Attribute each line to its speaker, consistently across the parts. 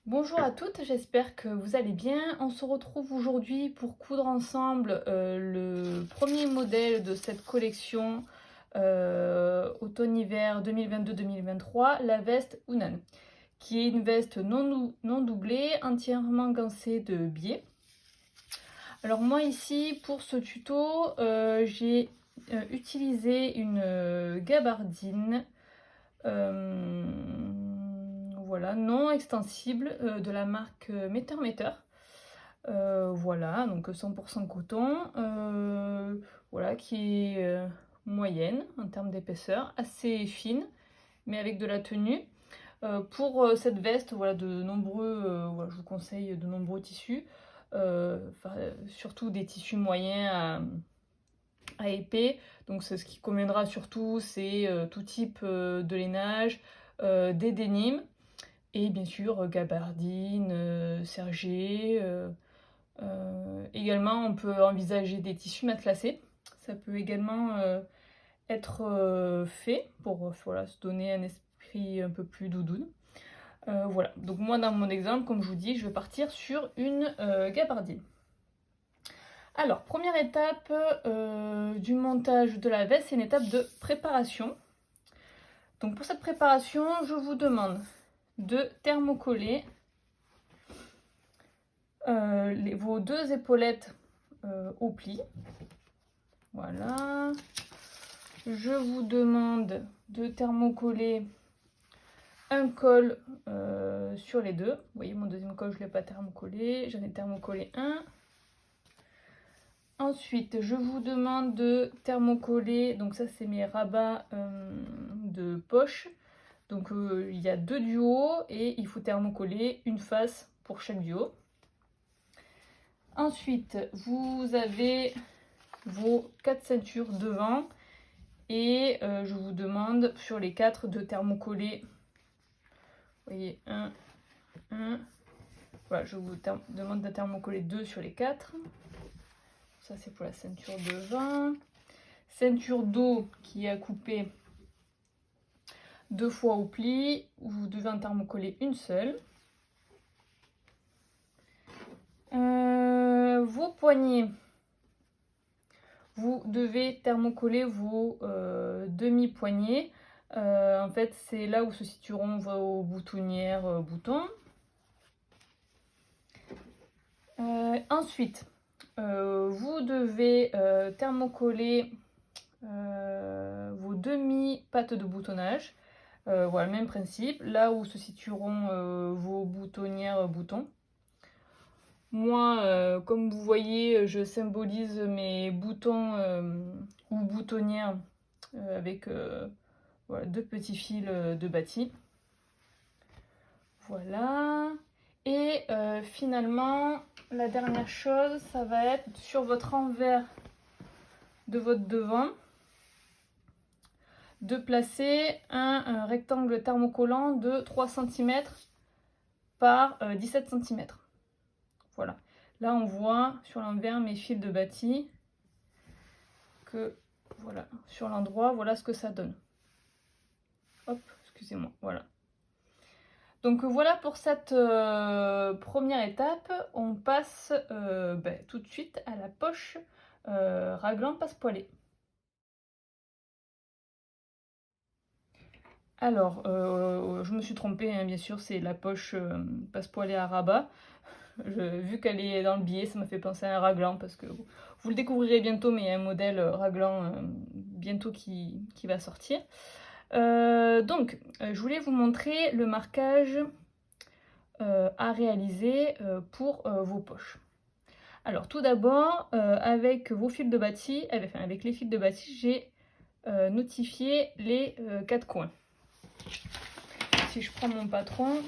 Speaker 1: Bonjour à toutes, j'espère que vous allez bien. On se retrouve aujourd'hui pour coudre ensemble le premier modèle de cette collection automne-hiver 2022-2023, la veste Hunan, qui est une veste non doublée, entièrement gancée de biais. Alors moi ici, pour ce tuto, j'ai utilisé une gabardine voilà, non extensible de la marque Meter Meter. Voilà, donc 100% coton, voilà, qui est moyenne en termes d'épaisseur, assez fine, mais avec de la tenue. Pour cette veste, voilà, voilà, je vous conseille de nombreux tissus, surtout des tissus moyens à épais. Donc ce qui conviendra surtout, c'est tout type de lainage, des dénimes, et bien sûr gabardine, sergé. Également, on peut envisager des tissus matelassés. Ça peut également être fait pour voilà, se donner un esprit un peu plus doudoune. Voilà, donc moi dans mon exemple, comme je vous dis, je vais partir sur une gabardine. Alors, première étape du montage de la veste, c'est une étape de préparation. Donc pour cette préparation, je vous demande de thermocoller vos deux épaulettes au pli. Voilà. Je vous demande de thermocoller un col sur les deux. Vous voyez, mon deuxième col, je ne l'ai pas thermocollé. J'en ai thermocollé un. Ensuite, je vous demande de thermocoller, donc ça c'est mes rabats de poche. Donc il y a deux du haut et il faut thermocoller une face pour chaque du haut. Ensuite, vous avez vos 4 ceintures devant et je vous demande sur les 4 de thermocoller. Vous voyez, 1. Voilà, je vous demande de thermocoller 2 sur les 4. Ça c'est pour la ceinture devant. Ceinture dos qui est à couper 2 fois au pli, vous devez en thermocoller une seule. Vos poignets, vous devez thermocoller vos demi-poignets. En fait, c'est là où se situeront vos boutonnières, boutons. Ensuite, vous devez thermocoller vos demi-pattes de boutonnage. Voilà, même principe, là où se situeront vos boutonnières, boutons. Moi, comme vous voyez, je symbolise mes boutons ou boutonnières avec voilà, 2 petits fils de bâti. Voilà. Et finalement, la dernière chose, ça va être sur votre envers de votre devant, de placer un rectangle thermocollant de 3 cm par 17 cm. Voilà. Là, on voit sur l'envers mes fils de bâti que, voilà, sur l'endroit, voilà ce que ça donne. Hop, excusez-moi, voilà. Donc voilà pour cette première étape. On passe tout de suite à la poche raglan passe-poilé. Alors, je me suis trompée, hein, bien sûr, c'est la poche passe-poilé à rabat. Vu qu'elle est dans le biais, ça m'a fait penser à un raglan parce que vous le découvrirez bientôt, mais il y a un modèle raglan bientôt qui va sortir. Je voulais vous montrer le marquage à réaliser pour vos poches. Alors tout d'abord, avec vos fils de bâti, avec les fils de bâti, j'ai notifié les 4 coins. Si je prends mon patron,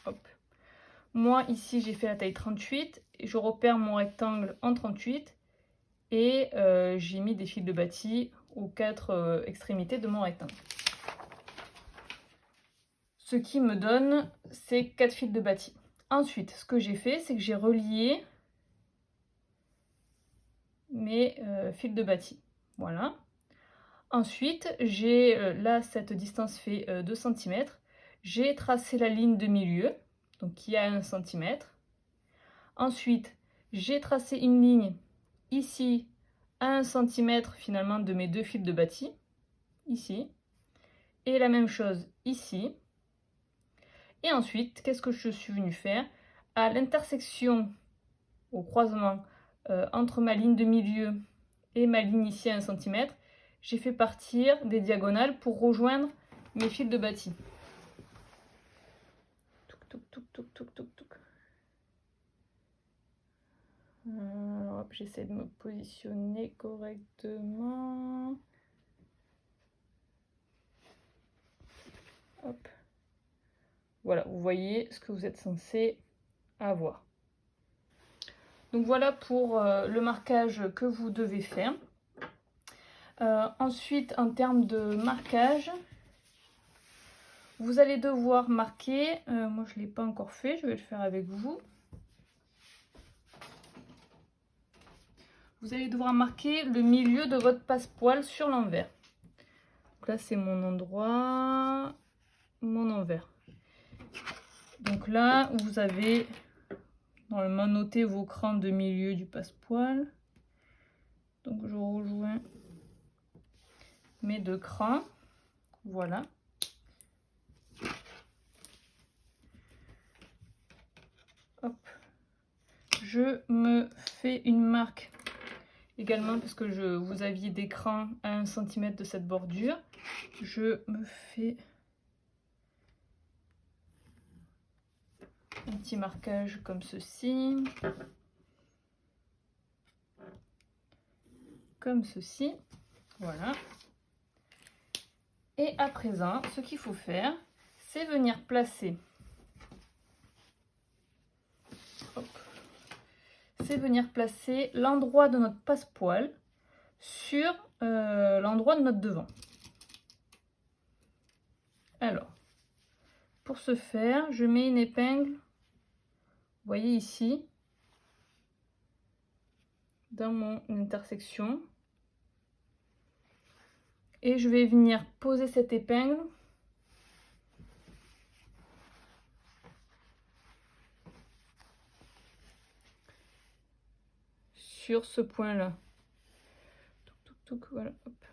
Speaker 1: hop. Moi ici j'ai fait la taille 38, et je repère mon rectangle en 38 et j'ai mis des fils de bâti aux 4 extrémités de mon rectangle. Ce qui me donne ces 4 fils de bâti. Ensuite, ce que j'ai fait, c'est que j'ai relié mes fils de bâti. Voilà. Ensuite, j'ai là, cette distance fait 2 cm. j'ai tracé la ligne de milieu, donc qui est à 1 cm. Ensuite, j'ai tracé une ligne ici à 1 cm finalement de mes 2 fils de bâti, ici. Et la même chose ici. Et ensuite, qu'est-ce que je suis venue faire? À l'intersection, au croisement entre ma ligne de milieu et ma ligne ici à 1 cm, j'ai fait partir des diagonales pour rejoindre mes fils de bâti. Alors, j'essaie de me positionner correctement. Hop. Voilà, vous voyez ce que vous êtes censé avoir. Donc voilà pour le marquage que vous devez faire. Ensuite, en termes de marquage, vous allez devoir marquer, moi je ne l'ai pas encore fait, je vais le faire avec vous. Vous allez devoir marquer le milieu de votre passepoil sur l'envers. Donc là c'est mon endroit, mon envers. Donc là vous avez normalement noté vos crans de milieu du passepoil. Donc je rejoins mes 2 crans, voilà. Hop. Je me fais une marque également parce que vous aviez des crans à 1 cm de cette bordure. Je me fais un petit marquage comme ceci. Comme ceci. Voilà. Et à présent, ce qu'il faut faire, c'est venir placer. C'est venir placer l'endroit de notre passepoil sur l'endroit de notre devant. Alors, pour ce faire, je mets une épingle, vous voyez ici, dans mon intersection. Et je vais venir poser cette épingle sur ce point-là. Voilà, hop.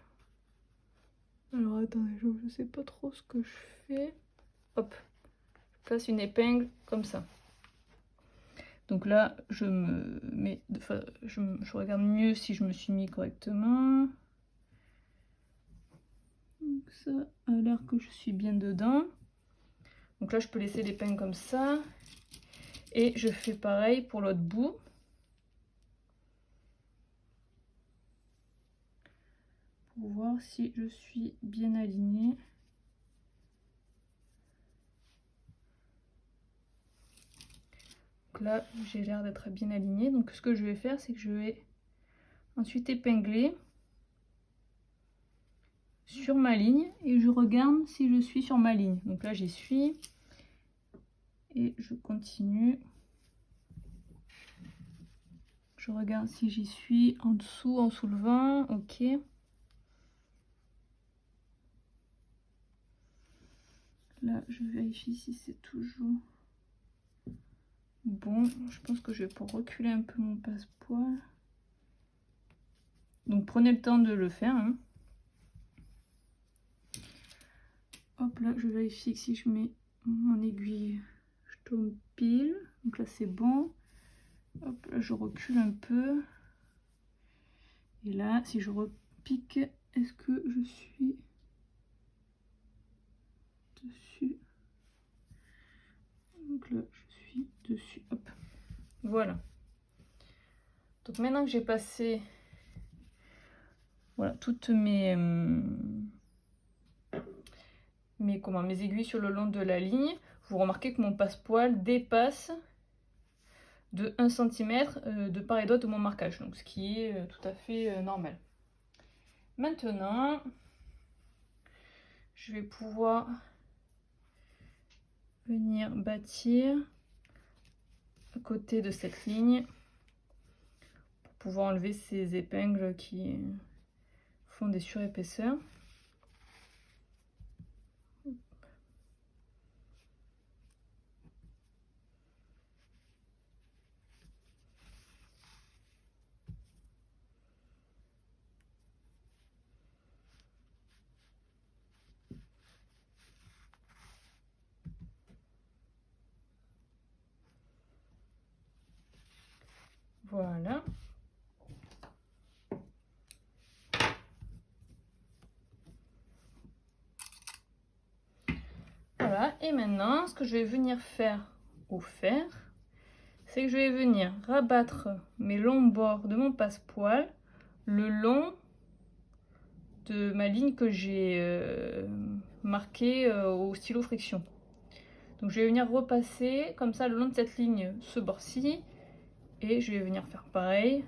Speaker 1: Alors attendez, je ne sais pas trop ce que je fais. Hop, je place une épingle comme ça. Donc là, je me mets, enfin, je regarde mieux si je me suis mis correctement. Donc ça a l'air que je suis bien dedans. Donc là, je peux laisser l'épingle comme ça. Et je fais pareil pour l'autre bout. Pour voir si je suis bien alignée. Donc là, j'ai l'air d'être bien alignée. Donc ce que je vais faire, c'est que je vais ensuite épingler sur ma ligne et je regarde si je suis sur ma ligne. Donc là, j'y suis et je continue. Je regarde si j'y suis en dessous, en soulevant. Ok. Là, je vérifie si c'est toujours bon. Je pense que je vais pour reculer un peu mon passepoil. Donc prenez le temps de le faire. Hein. Hop là, je vérifie que si je mets mon aiguille, je tombe pile. Donc là, c'est bon. Hop là, je recule un peu. Et là, si je repique, est-ce que je suis dessus? Donc là, je suis dessus. Hop. Voilà. Donc maintenant que j'ai passé voilà, toutes mes aiguilles sur le long de la ligne, vous remarquez que mon passepoil dépasse de 1 cm de part et d'autre de mon marquage, donc ce qui est tout à fait normal. Maintenant, je vais pouvoir venir bâtir à côté de cette ligne pour pouvoir enlever ces épingles qui font des surépaisseurs. Voilà. Voilà, et maintenant, ce que je vais venir faire au fer, c'est que je vais venir rabattre mes longs bords de mon passepoil le long de ma ligne que j'ai marquée au stylo friction. Donc je vais venir repasser comme ça le long de cette ligne ce bord-ci, et je vais venir faire pareil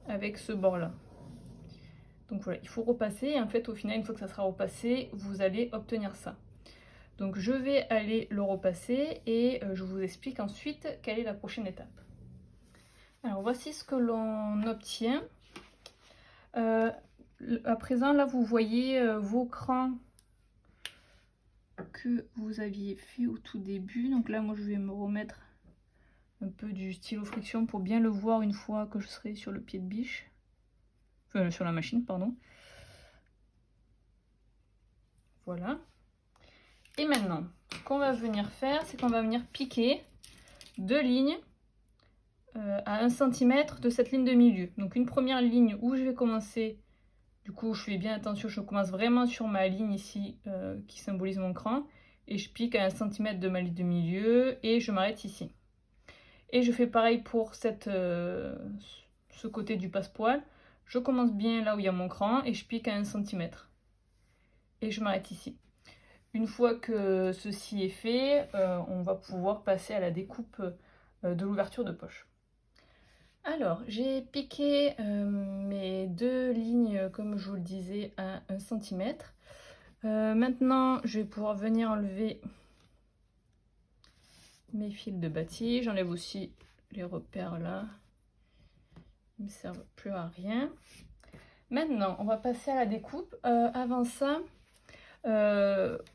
Speaker 1: avec ce bord-là. Donc voilà, il faut repasser, et en fait au final, une fois que ça sera repassé, vous allez obtenir ça. Donc je vais aller le repasser et je vous explique ensuite quelle est la prochaine étape. Alors voici ce que l'on obtient. À présent, là vous voyez vos crans que vous aviez fait au tout début. Donc là, moi je vais me remettre un peu du stylo friction pour bien le voir une fois que je serai sur le pied de biche. Enfin, sur la machine, pardon. Voilà. Et maintenant, ce qu'on va venir faire, c'est qu'on va venir piquer deux lignes à 1 cm de cette ligne de milieu. Donc une première ligne où je vais commencer, du coup je fais bien attention, je commence vraiment sur ma ligne ici qui symbolise mon cran, et je pique à 1 cm de ma ligne de milieu et je m'arrête ici. Et je fais pareil pour ce côté du passepoil. Je commence bien là où il y a mon cran et je pique à 1 cm. Et je m'arrête ici. Une fois que ceci est fait, on va pouvoir passer à la découpe de l'ouverture de poche. Alors, j'ai piqué mes deux lignes, comme je vous le disais, à 1 cm. Maintenant, je vais pouvoir venir enlever mes fils de bâti. J'enlève aussi les repères là. Ils ne me servent plus à rien. Maintenant, on va passer à la découpe. Avant ça,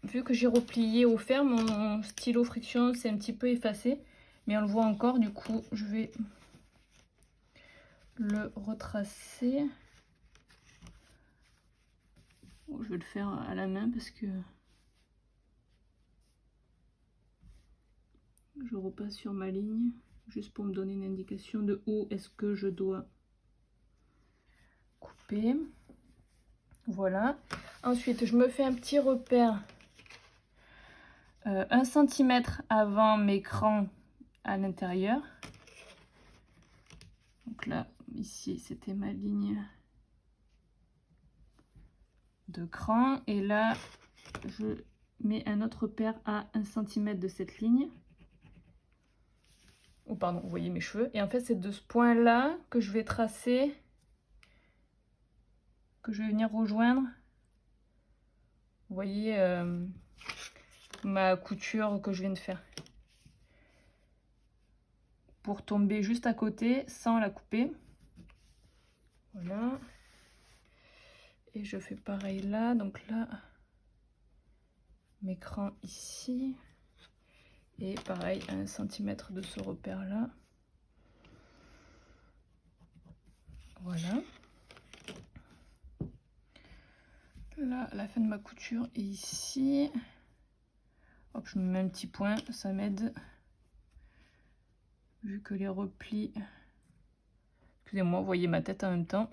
Speaker 1: vu que j'ai replié au fer, mon stylo friction s'est un petit peu effacé. Mais on le voit encore, du coup, je vais le retracer. Je vais le faire à la main parce que je repasse sur ma ligne juste pour me donner une indication de où est-ce que je dois couper. Voilà. Ensuite, je me fais un petit repère 1 cm avant mes crans à l'intérieur. Donc là, ici, c'était ma ligne de cran. Et là, je mets un autre repère à 1 cm de cette ligne. Oh pardon, vous voyez mes cheveux. Et en fait, c'est de ce point-là que je vais tracer, que je vais venir rejoindre. Vous voyez ma couture que je viens de faire. Pour tomber juste à côté sans la couper. Voilà. Et je fais pareil là. Donc là, mes crans ici. Et pareil, à 1 cm de ce repère là. Voilà. Là, la fin de ma couture est ici. Hop, je me mets un petit point, ça m'aide. Vu que les replis... Excusez-moi, vous voyez ma tête en même temps.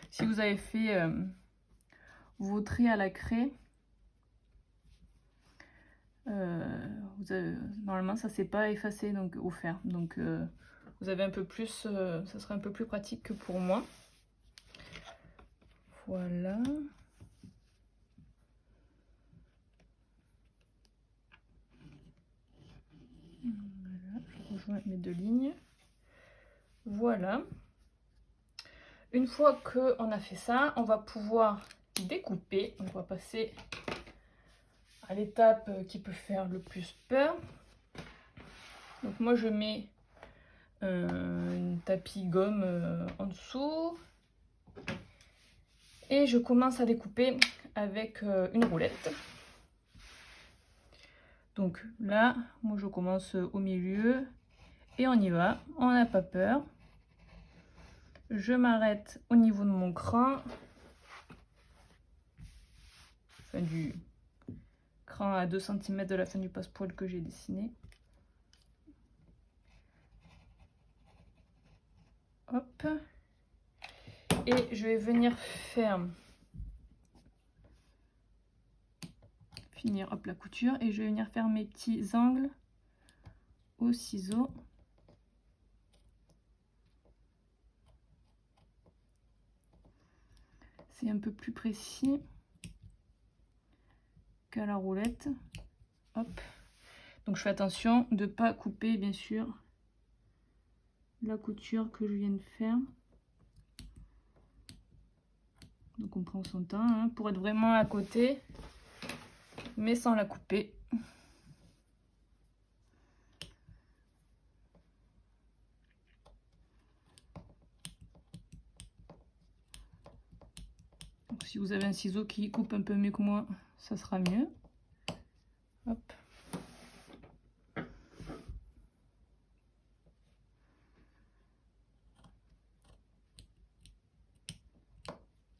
Speaker 1: Si vous avez fait vos traits à la craie, normalement ça s'est pas effacé donc, au fer. Donc vous avez un peu plus, ça sera un peu plus pratique que pour moi. Voilà. Voilà, je rejoins mes deux lignes. Voilà. Une fois qu'on a fait ça, on va pouvoir découper. On va passer à l'étape qui peut faire le plus peur. Donc moi je mets un tapis gomme en dessous. Et je commence à découper avec une roulette. Donc là, moi je commence au milieu et on y va, on n'a pas peur. Je m'arrête au niveau de mon cran, enfin cran à 2 cm de la fin du passepoil que j'ai dessiné. Hop. Et je vais venir finir hop, la couture, et je vais venir faire mes petits angles au ciseau. C'est un peu plus précis qu'à la roulette. Hop. Donc je fais attention de ne pas couper bien sûr la couture que je viens de faire. Donc on prend son temps hein, pour être vraiment à côté, mais sans la couper. Donc, si vous avez un ciseau qui coupe un peu mieux que moi, ça sera mieux. Hop.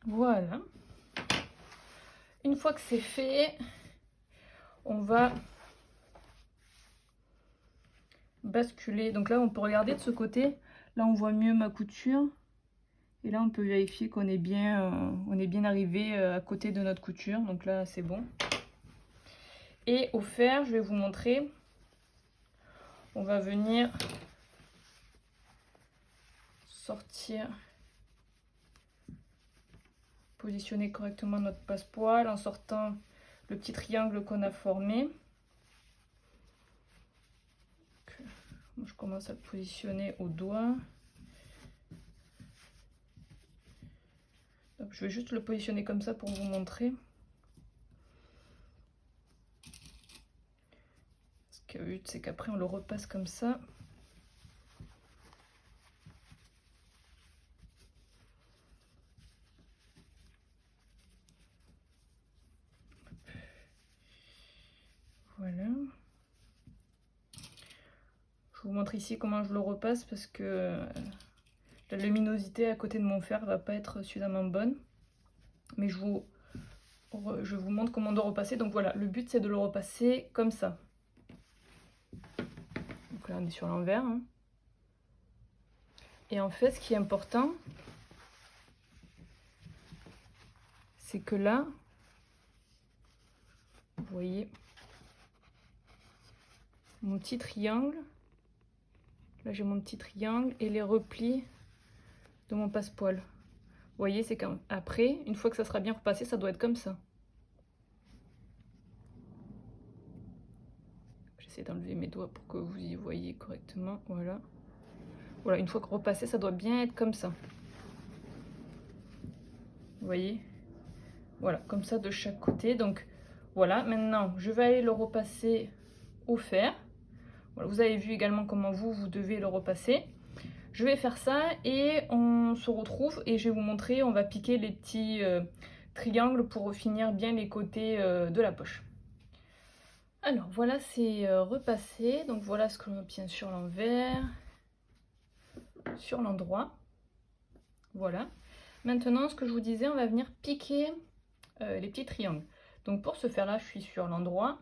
Speaker 1: Voilà. Une fois que c'est fait, on va basculer. Donc là, on peut regarder de ce côté. Là, on voit mieux ma couture. Et là, on peut vérifier qu'on est bien arrivé à côté de notre couture. Donc là, c'est bon. Et au fer, je vais vous montrer. On va venir sortir, positionner correctement notre passepoil en sortant le petit triangle qu'on a formé. Donc, je commence à le positionner au doigt. Donc, je vais juste le positionner comme ça pour vous montrer. Ce que le but, c'est qu'après on le repasse comme ça. Voilà. Je vous montre ici comment je le repasse parce que la luminosité à côté de mon fer va pas être suffisamment bonne. Mais je vous montre comment on doit repasser. Donc voilà, le but c'est de le repasser comme ça. Donc là on est sur l'envers. Hein. Et en fait ce qui est important, c'est que là, vous voyez mon petit triangle. Là j'ai mon petit triangle et les replis de mon passepoil. Vous voyez, c'est qu'après, une fois que ça sera bien repassé, ça doit être comme ça. J'essaie d'enlever mes doigts pour que vous y voyez correctement. Voilà. Voilà, une fois que repassé, ça doit bien être comme ça. Vous voyez? Voilà, comme ça de chaque côté. Donc voilà, maintenant je vais aller le repasser au fer. Voilà, vous avez vu également comment vous devez le repasser. Je vais faire ça et on se retrouve et je vais vous montrer, on va piquer les petits triangles pour finir bien les côtés de la poche. Alors voilà, c'est repassé. Donc voilà ce que l'on obtient sur l'envers, sur l'endroit. Voilà. Maintenant, ce que je vous disais, on va venir piquer les petits triangles. Donc pour ce faire là, je suis sur l'endroit,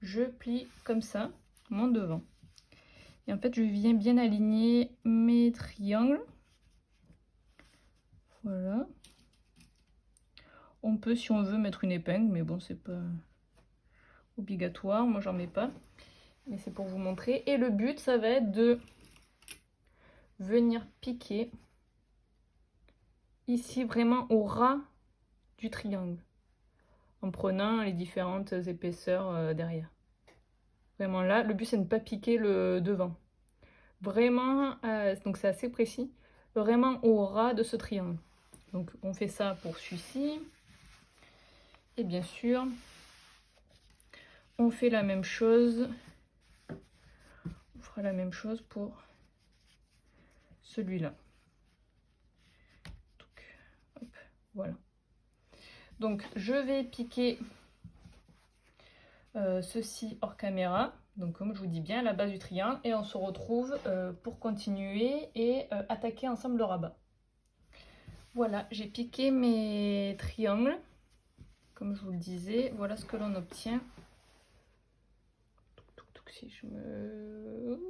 Speaker 1: je plie comme ça mon devant. Et en fait, je viens bien aligner mes triangles. Voilà. On peut, si on veut, mettre une épingle, mais bon, c'est pas obligatoire. Moi, j'en mets pas. Mais c'est pour vous montrer. Et le but, ça va être de venir piquer ici, vraiment au ras du triangle. En prenant les différentes épaisseurs derrière. Vraiment là, le but, c'est de ne pas piquer le devant. Vraiment, donc c'est assez précis, vraiment au ras de ce triangle. Donc on fait ça pour celui-ci. Et bien sûr, on fait la même chose. On fera la même chose pour celui-là. Voilà. Donc je vais piquer ceci hors caméra. Donc comme je vous dis bien, à la base du triangle. Et on se retrouve pour continuer et attaquer ensemble le rabat. Voilà, j'ai piqué mes triangles comme je vous le disais, voilà ce que l'on obtient. Si je me...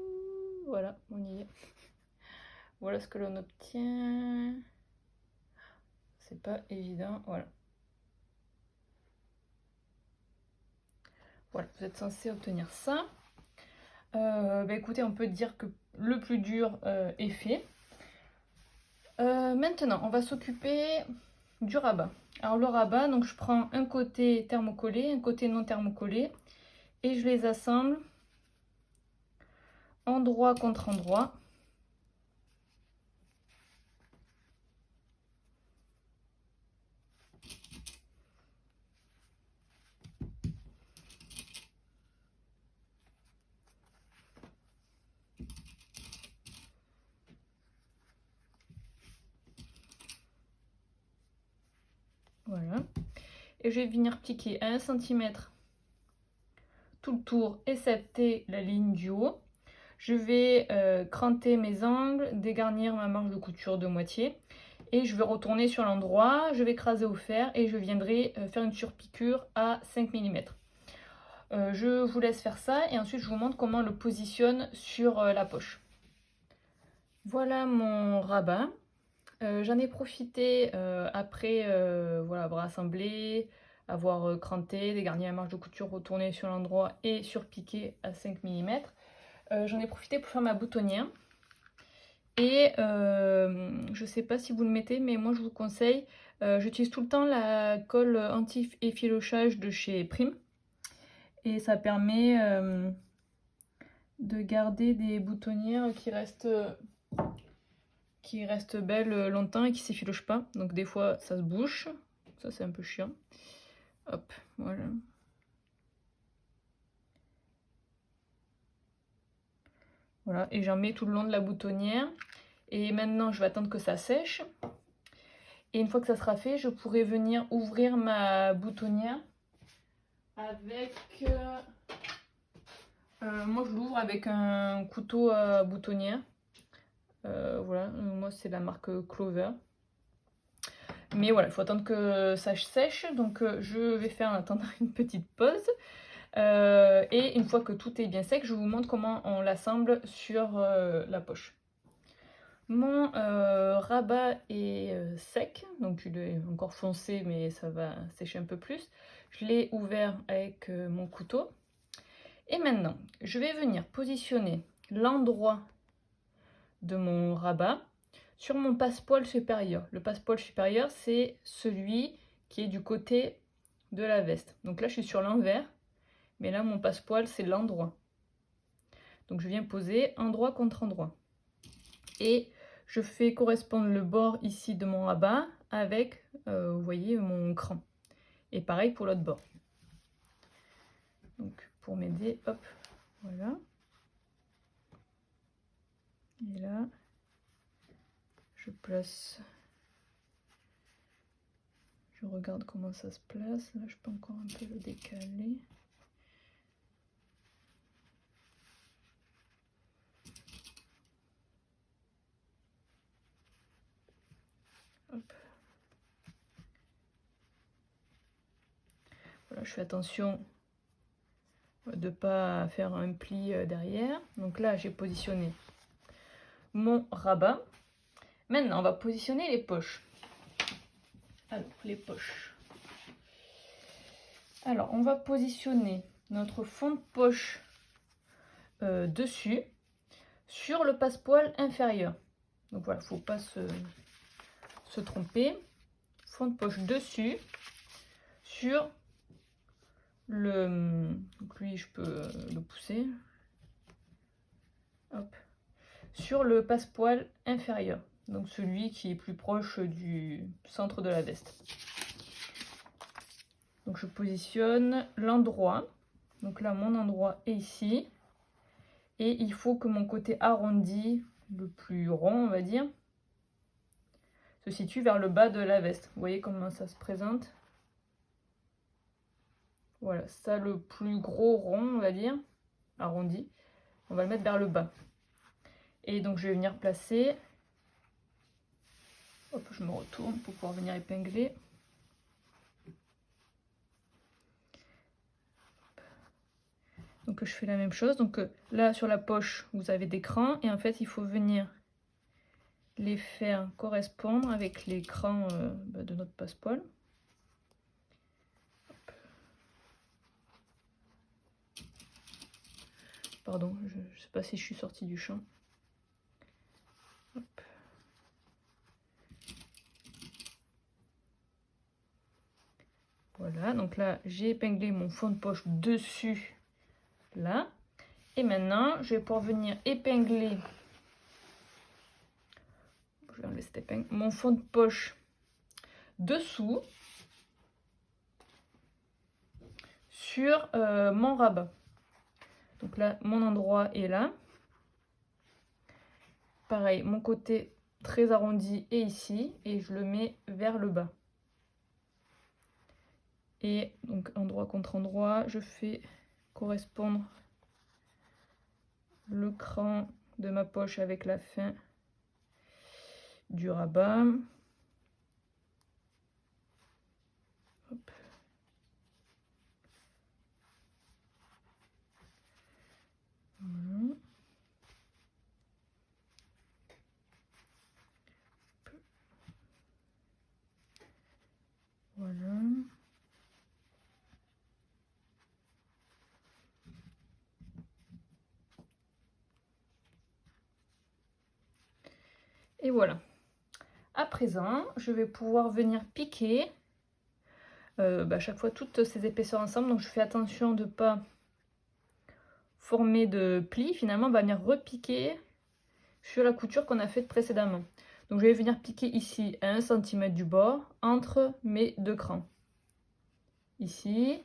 Speaker 1: Voilà, on y est. Voilà ce que l'on obtient. C'est pas évident, voilà. Voilà, vous êtes censé obtenir ça. Écoutez, on peut dire que le plus dur est fait. Maintenant, on va s'occuper du rabat. Alors le rabat, donc je prends un côté thermocollé, un côté non thermocollé, et je les assemble endroit contre endroit. Voilà. Et je vais venir piquer à 1 cm tout le tour, excepté la ligne du haut. Je vais cranter mes angles, dégarnir ma marge de couture de moitié. Et je vais retourner sur l'endroit, je vais écraser au fer et je viendrai faire une surpiqûre à 5 mm. Je vous laisse faire ça et ensuite je vous montre comment on le positionne sur la poche. Voilà mon rabat. J'en ai profité après voilà, avoir assemblé, avoir cranté, dégarni la marge de couture, retourné sur l'endroit et surpiqué à 5 mm. J'en ai profité pour faire ma boutonnière. Et je sais pas si vous le mettez, mais moi je vous conseille, j'utilise tout le temps la colle anti-effilochage de chez Prime. Et ça permet de garder des boutonnières qui restent belles longtemps et qui s'effilochent pas. Donc des fois ça se bouche, ça c'est un peu chiant. Hop, voilà. Voilà, et j'en mets tout le long de la boutonnière. Et maintenant je vais attendre que ça sèche. Et une fois que ça sera fait, je pourrai venir ouvrir ma boutonnière avec... moi je l'ouvre avec un couteau à boutonnière. Voilà, moi c'est la marque Clover. Mais voilà, il faut attendre que ça sèche. Donc je vais faire en attendant une petite pause. Et une fois que tout est bien sec, je vous montre comment on l'assemble sur la poche. Mon rabat est sec, donc il est encore foncé, mais ça va sécher un peu plus. Je l'ai ouvert avec mon couteau. Et maintenant, je vais venir positionner l'endroit de mon rabat sur mon passepoil supérieur. Le passepoil supérieur, c'est celui qui est du côté de la veste. Donc là, je suis sur l'envers, mais là, mon passepoil, c'est l'endroit. Donc je viens poser endroit contre endroit. Et je fais correspondre le bord ici de mon rabat avec, vous voyez, mon cran. Et pareil pour l'autre bord. Donc pour m'aider, hop, voilà. Et là, je place, je regarde comment ça se place. Là, je peux encore un peu le décaler. Hop. Voilà, je fais attention de ne pas faire un pli derrière. Donc là, j'ai positionné mon rabat. Maintenant, on va positionner les poches. Alors, les poches. Alors, on va positionner notre fond de poche dessus sur le passepoil inférieur. Donc voilà, il ne faut pas se tromper. Fond de poche dessus sur le... Donc lui, je peux le pousser. Hop. Sur le passepoil inférieur. Donc celui qui est plus proche du centre de la veste. Donc je positionne l'endroit. Donc là, mon endroit est ici. Et il faut que mon côté arrondi, le plus rond, on va dire, se situe vers le bas de la veste. Vous voyez comment ça se présente? Voilà, ça le plus gros rond, on va dire, arrondi. On va le mettre vers le bas. Et donc je vais venir placer... Hop, je me retourne pour pouvoir venir épingler. Donc je fais la même chose. Donc là sur la poche vous avez des crans et en fait il faut venir les faire correspondre avec les crans de notre passepoil. Pardon, je ne sais pas si je suis sortie du champ. Hop. Voilà, donc là j'ai épinglé mon fond de poche dessus, là. Et maintenant, je vais pouvoir venir épingler, je vais enlever cette épingle, mon fond de poche dessous sur mon rabat. Donc là, mon endroit est là. Pareil, mon côté très arrondi est ici et je le mets vers le bas. Et donc endroit contre endroit, je fais correspondre le cran de ma poche avec la fin du rabat. Hop. Voilà. Voilà. Et voilà. À présent, je vais pouvoir venir piquer à chaque fois toutes ces épaisseurs ensemble. Donc je fais attention de ne pas former de plis. Finalement, on va venir repiquer sur la couture qu'on a faite précédemment. Donc je vais venir piquer ici à 1 cm du bord entre mes deux crans. Ici.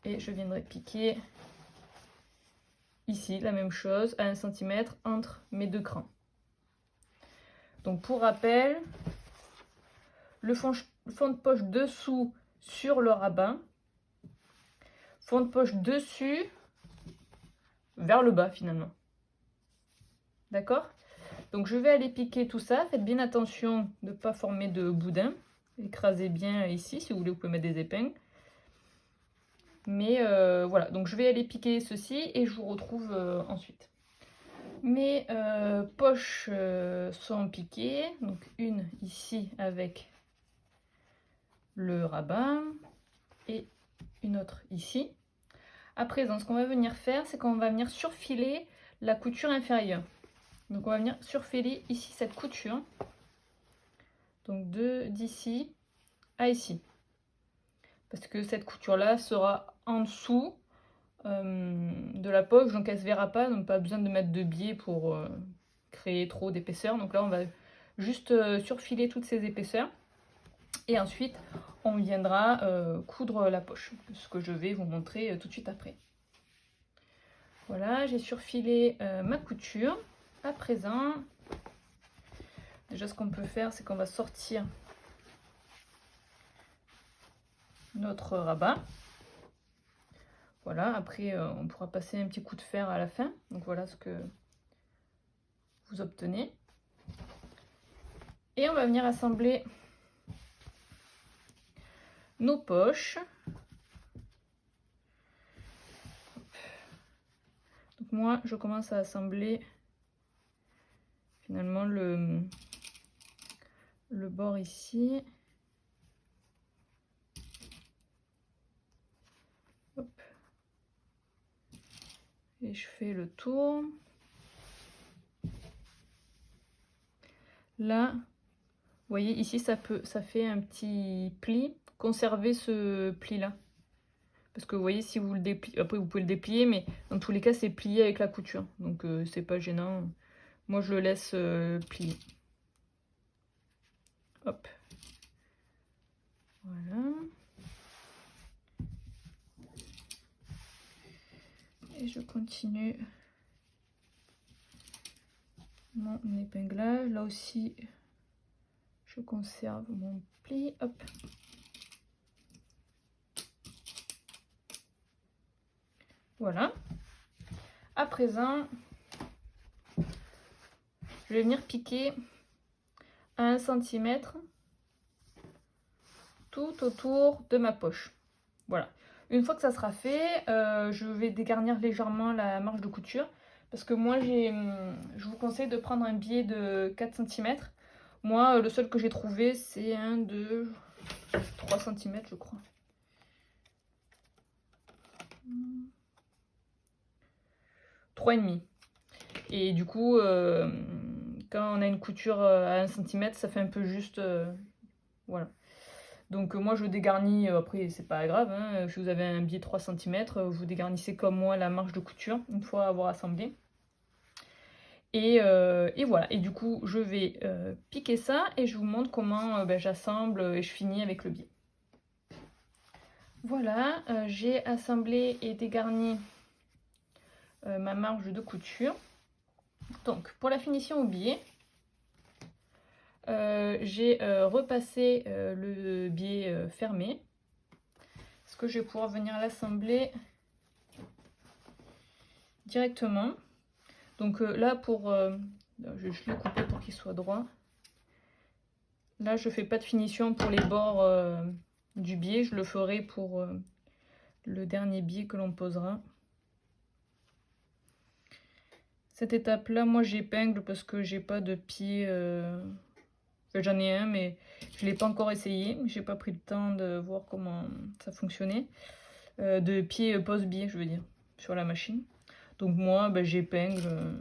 Speaker 1: Et je viendrai piquer ici, la même chose, à 1 cm entre mes deux crans. Donc pour rappel, le fond de poche dessous sur le rabat, fond de poche dessus vers le bas finalement. D'accord? Donc je vais aller piquer tout ça. Faites bien attention de ne pas former de boudin. Écrasez bien ici, si vous voulez, vous pouvez mettre des épingles. Mais voilà, donc je vais aller piquer ceci et je vous retrouve ensuite. Mes poches sont piquées. Donc une ici avec le rabat et une autre ici. À présent, ce qu'on va venir faire, c'est qu'on va venir surfiler la couture inférieure. Donc on va venir surfiler ici cette couture. Donc d'ici à ici. Parce que cette couture-là sera en dessous de la poche, donc elle ne se verra pas. Donc pas besoin de mettre de biais pour créer trop d'épaisseur. Donc là, on va juste surfiler toutes ces épaisseurs. Et ensuite, on viendra coudre la poche. Ce que je vais vous montrer tout de suite après. Voilà, j'ai surfilé ma couture. À présent, déjà ce qu'on peut faire, c'est qu'on va sortir notre rabat. Voilà, après on pourra passer un petit coup de fer à la fin. Donc voilà ce que vous obtenez. Et on va venir assembler nos poches. Donc moi, je commence à assembler finalement le bord ici. Hop. Et je fais le tour. Là, vous voyez ici, ça fait un petit pli. Conservez ce pli là. Parce que vous voyez, si vous le dépliez, après vous pouvez le déplier, mais dans tous les cas, c'est plié avec la couture. Donc c'est pas gênant. Moi, je le laisse plier. Hop. Voilà. Et je continue mon épinglage. Là aussi, je conserve mon pli. Hop. Voilà. À présent, je vais venir piquer à 1 cm tout autour de ma poche. Voilà. Une fois que ça sera fait, je vais dégarnir légèrement la marge de couture. Parce que moi, je vous conseille de prendre un biais de 4 cm. Moi, le seul que j'ai trouvé, c'est un de 3 cm, je crois. 3,5. Et du coup, quand on a une couture à 1 cm, ça fait un peu juste. Voilà. Donc moi je dégarnis, après c'est pas grave, hein, si vous avez un biais 3 cm, vous dégarnissez comme moi la marge de couture une fois avoir assemblé. Et voilà, et du coup je vais piquer ça et je vous montre comment j'assemble et je finis avec le biais. Voilà, j'ai assemblé et dégarni ma marge de couture. Donc pour la finition au biais, j'ai repassé le biais fermé. Est-ce que je vais pouvoir venir l'assembler directement? Donc là, je l'ai coupé pour qu'il soit droit. Là, je fais pas de finition pour les bords du biais. Je le ferai pour le dernier biais que l'on posera. Cette étape-là, moi, j'épingle parce que j'ai pas de pied. Enfin, j'en ai un, mais je l'ai pas encore essayé. J'ai pas pris le temps de voir comment ça fonctionnait. De pied pose-biais, je veux dire, sur la machine. Donc moi, j'épingle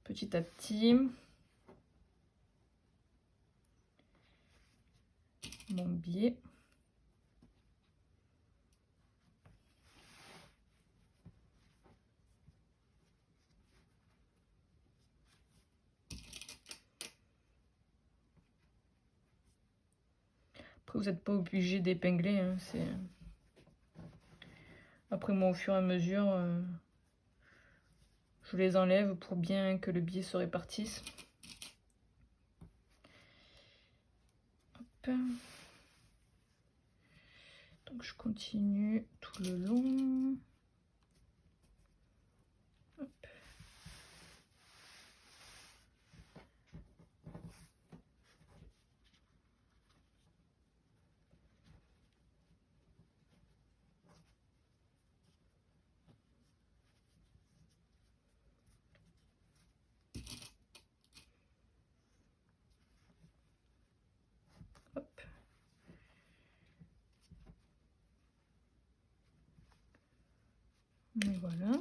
Speaker 1: petit à petit mon biais. Après, vous n'êtes pas obligé d'épingler. Hein, après, moi, au fur et à mesure, je les enlève pour bien que le biais se répartisse. Hop. Donc, je continue tout le long. Hop. Hop. Et voilà.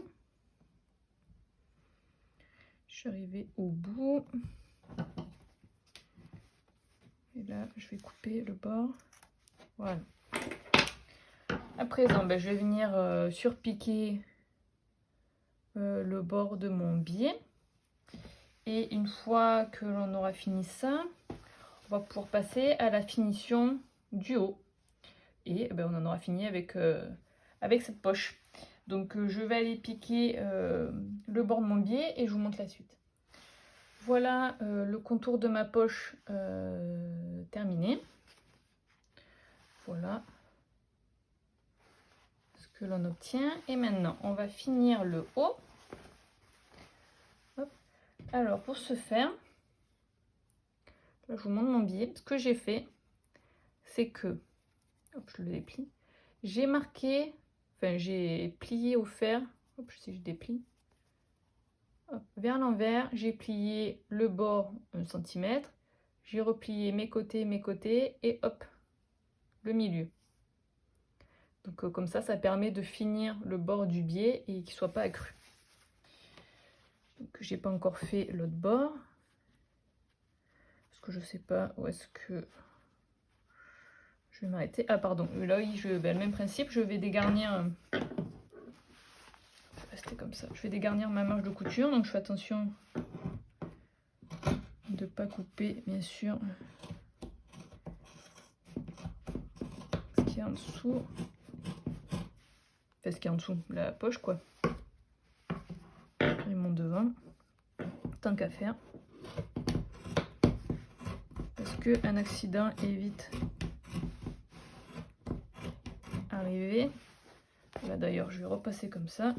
Speaker 1: Je suis arrivée au bout. Et là, je vais couper le bord. Voilà. À présent, je vais venir surpiquer le bord de mon biais. Et une fois que l'on aura fini ça, on va pouvoir passer à la finition du haut. Et on en aura fini avec cette poche. Donc je vais aller piquer le bord de mon biais et je vous montre la suite. Voilà le contour de ma poche terminé. Voilà ce que l'on obtient. Et maintenant, on va finir le haut. Hop. Alors pour ce faire, là, je vous montre mon biais. Ce que j'ai fait, c'est que, hop, je le déplie, j'ai marqué, enfin j'ai plié au fer, hop, si je déplie, hop, vers l'envers, j'ai plié le bord 1 cm, j'ai replié mes côtés et hop, le milieu. Donc comme ça permet de finir le bord du biais et qu'il ne soit pas accru. Donc j'ai pas encore fait l'autre bord, parce que je sais pas où est-ce que je vais m'arrêter. Ah pardon, là oui, le même principe, je vais dégarnir. Rester comme ça. Je vais dégarnir ma marge de couture, donc je fais attention de ne pas couper, bien sûr, ce qui est en dessous. Enfin, ce qui est en dessous, la poche, quoi. Et mon devant, tant qu'à faire. Parce qu'un accident est vite arrivé. Là d'ailleurs, je vais repasser comme ça.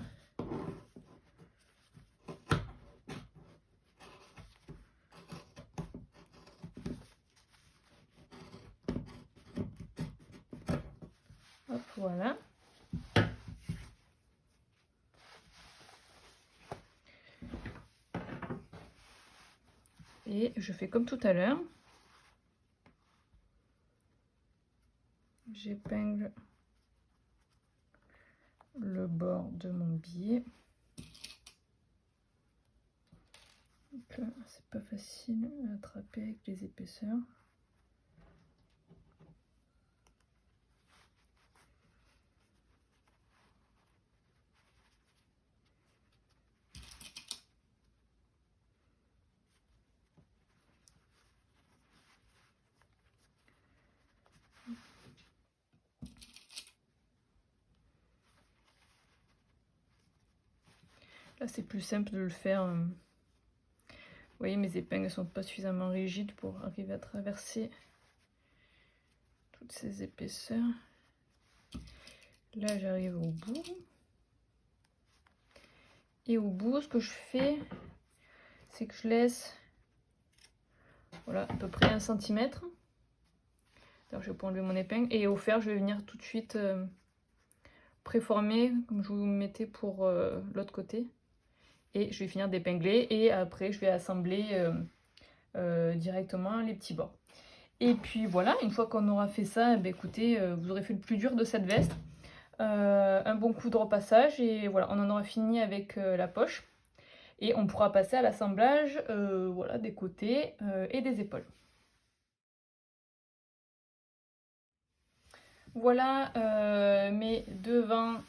Speaker 1: Et je fais comme tout à l'heure. J'épingle le bord de mon billet. C'est pas facile à attraper avec les épaisseurs. Là, c'est plus simple de le faire. Vous voyez, mes épingles ne sont pas suffisamment rigides pour arriver à traverser toutes ces épaisseurs. Là, j'arrive au bout. Et au bout, ce que je fais, c'est que je laisse voilà, à peu près 1 cm. Alors, je vais pas enlever mon épingle. Et au fer, je vais venir tout de suite préformer, comme je vous mettais pour l'autre côté. Et je vais finir d'épingler. Et après, je vais assembler directement les petits bords. Et puis voilà, une fois qu'on aura fait ça, ben écoutez, vous aurez fait le plus dur de cette veste. Un bon coup de repassage et voilà, on en aura fini avec la poche. Et on pourra passer à l'assemblage voilà, des côtés et des épaules. Voilà mes devants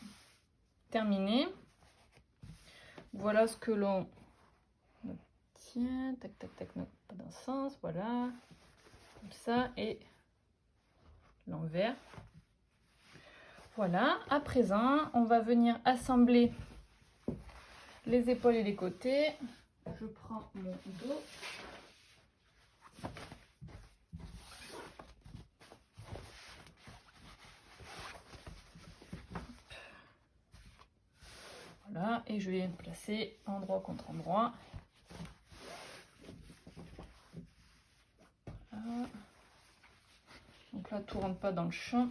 Speaker 1: terminés. Voilà ce que l'on obtient. Tac, tac, tac, non, pas dans le sens, voilà. Comme ça, et l'envers. Voilà, à présent, on va venir assembler les épaules et les côtés. Je prends mon dos. Voilà, et je vais placer endroit contre endroit. Voilà. Donc là, tout rentre pas dans le champ.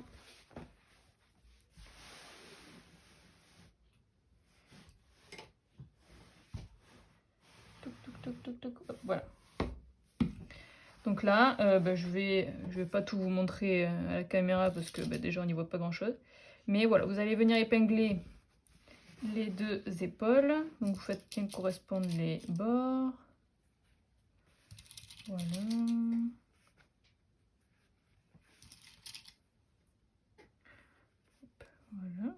Speaker 1: Hop, voilà. Donc là, je vais pas tout vous montrer à la caméra parce que déjà on n'y voit pas grand chose. Mais voilà, vous allez venir épingler les deux épaules. Donc vous faites bien correspondre les bords. Voilà. Voilà.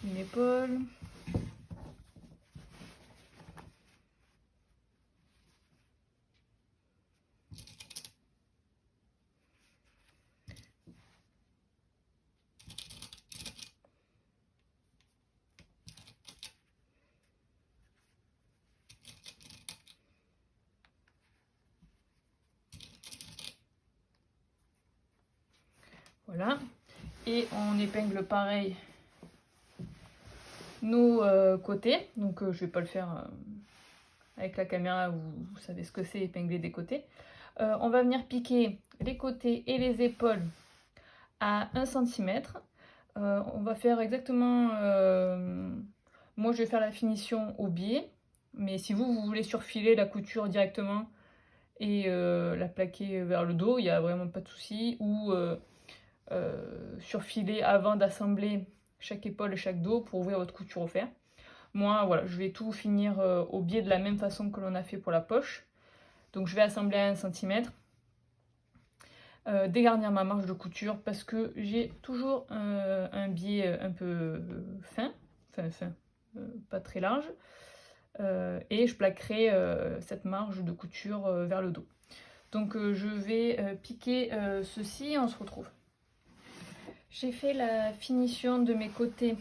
Speaker 1: Une épaule. Voilà. Et on épingle pareil nos côtés. Donc je vais pas le faire avec la caméra, vous savez ce que c'est épingler des côtés. On va venir piquer les côtés et les épaules à 1 cm. On va faire exactement... moi je vais faire la finition au biais. Mais si vous voulez surfiler la couture directement et la plaquer vers le dos, il n'y a vraiment pas de souci. Ou surfiler avant d'assembler chaque épaule et chaque dos pour ouvrir votre couture au fer. Moi, voilà, je vais tout finir au biais de la même façon que l'on a fait pour la poche. Donc je vais assembler à 1 cm. Dégarnir ma marge de couture parce que j'ai toujours un biais un peu fin, pas très large. Et je plaquerai cette marge de couture vers le dos. Donc je vais piquer ceci et on se retrouve. J'ai fait la finition de mes côtés.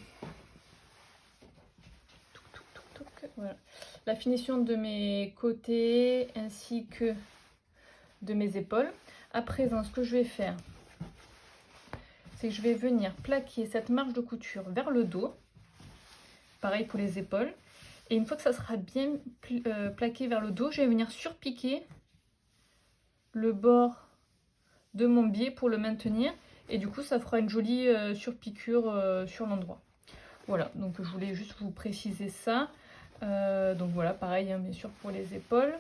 Speaker 1: Voilà. La finition de mes côtés ainsi que de mes épaules. À présent, ce que je vais faire, c'est que je vais venir plaquer cette marge de couture vers le dos. Pareil pour les épaules. Et une fois que ça sera bien plaqué vers le dos, je vais venir surpiquer le bord de mon biais pour le maintenir. Et du coup, ça fera une jolie surpiqûre sur l'endroit. Voilà, donc je voulais juste vous préciser ça. Donc voilà, pareil, hein, bien sûr pour les épaules.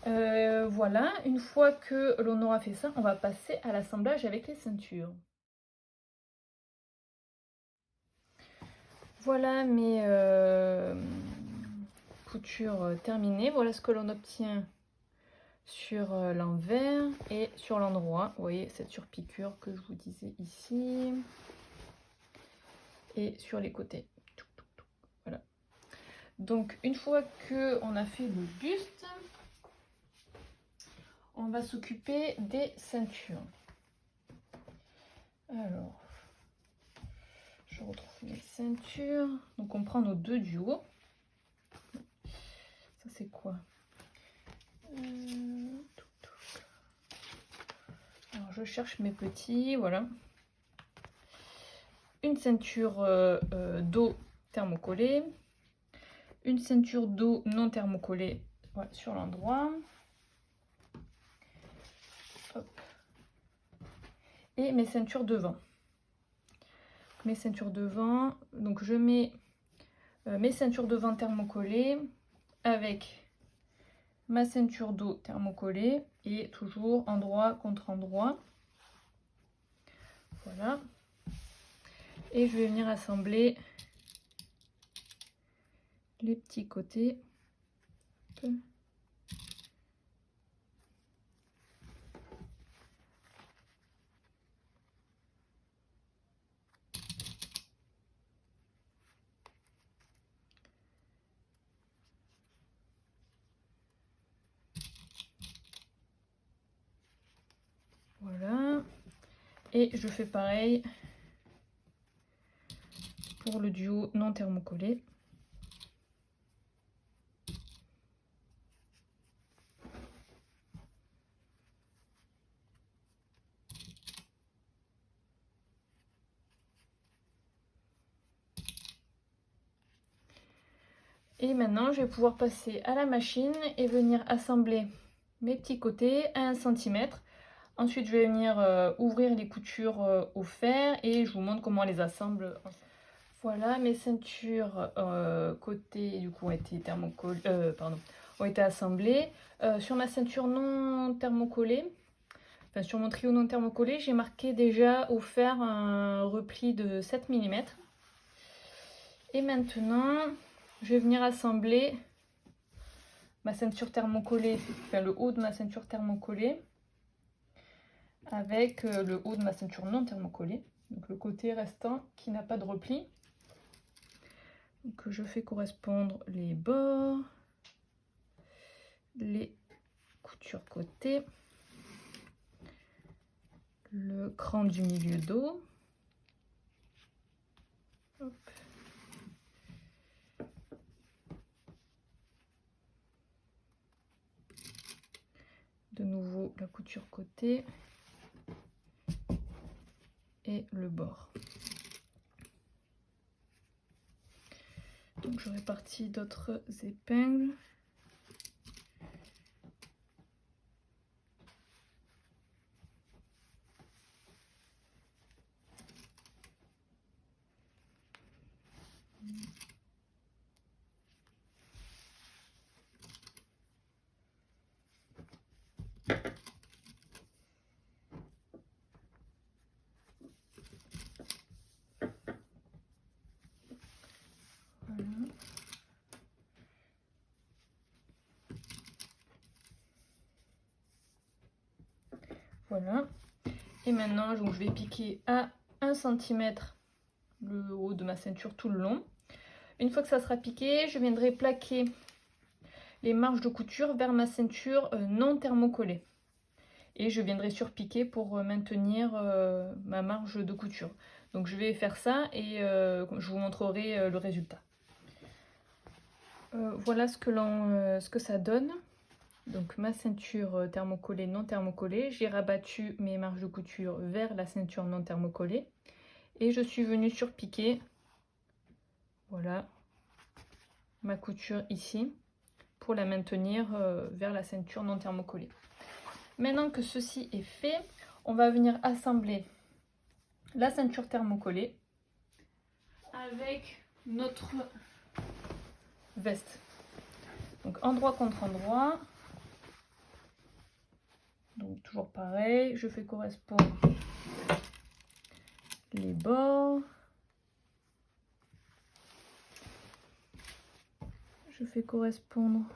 Speaker 1: Voilà, une fois que l'on aura fait ça, on va passer à l'assemblage avec les ceintures. Voilà mes coutures terminées. Voilà ce que l'on obtient sur l'envers et sur l'endroit. Vous voyez cette surpiqûre que je vous disais ici. Et sur les côtés. Voilà. Donc une fois qu'on a fait le buste, on va s'occuper des ceintures. Alors, je retrouve mes ceintures. Donc on prend nos deux du haut. Ça c'est quoi? Alors je cherche mes petits, voilà. Une ceinture dos thermocollée. Une ceinture dos non thermocollée, voilà, sur l'endroit. Et mes ceintures devant. Mes ceintures devant, donc je mets mes ceintures devant thermocollées avec ma ceinture dos thermocollée et toujours endroit contre endroit. Voilà. Et je vais venir assembler les petits côtés. Voilà. Et je fais pareil pour le duo non thermocollé. Et maintenant, je vais pouvoir passer à la machine et venir assembler mes petits côtés à 1 cm. Ensuite, je vais venir ouvrir les coutures au fer et je vous montre comment on les assemble. Voilà, mes ceintures côté du coup ont été ont été assemblées. Sur ma ceinture non thermocollée, enfin sur mon trio non thermocollé, j'ai marqué déjà au fer un repli de 7 mm. Et maintenant, je vais venir assembler ma ceinture thermocollée, enfin le haut de ma ceinture thermocollée avec le haut de ma ceinture non thermocollée, donc le côté restant qui n'a pas de repli. Donc je fais correspondre les bords, les coutures côté, le cran du milieu dos. Hop. De nouveau la couture côté et le bord. Donc je répartis d'autres épingles. Voilà. Et maintenant, donc, je vais piquer à 1 cm le haut de ma ceinture tout le long. Une fois que ça sera piqué, je viendrai plaquer les marges de couture vers ma ceinture non thermocollée. Et je viendrai surpiquer pour maintenir ma marge de couture. Donc je vais faire ça et je vous montrerai le résultat. Voilà ce que ça donne. Donc ma ceinture thermocollée, non thermocollée, j'ai rabattu mes marges de couture vers la ceinture non thermocollée et je suis venue surpiquer, voilà, ma couture ici pour la maintenir vers la ceinture non thermocollée. Maintenant que ceci est fait, on va venir assembler la ceinture thermocollée avec notre veste. Donc endroit contre endroit. Donc toujours pareil, je fais correspondre les bords. Je fais correspondre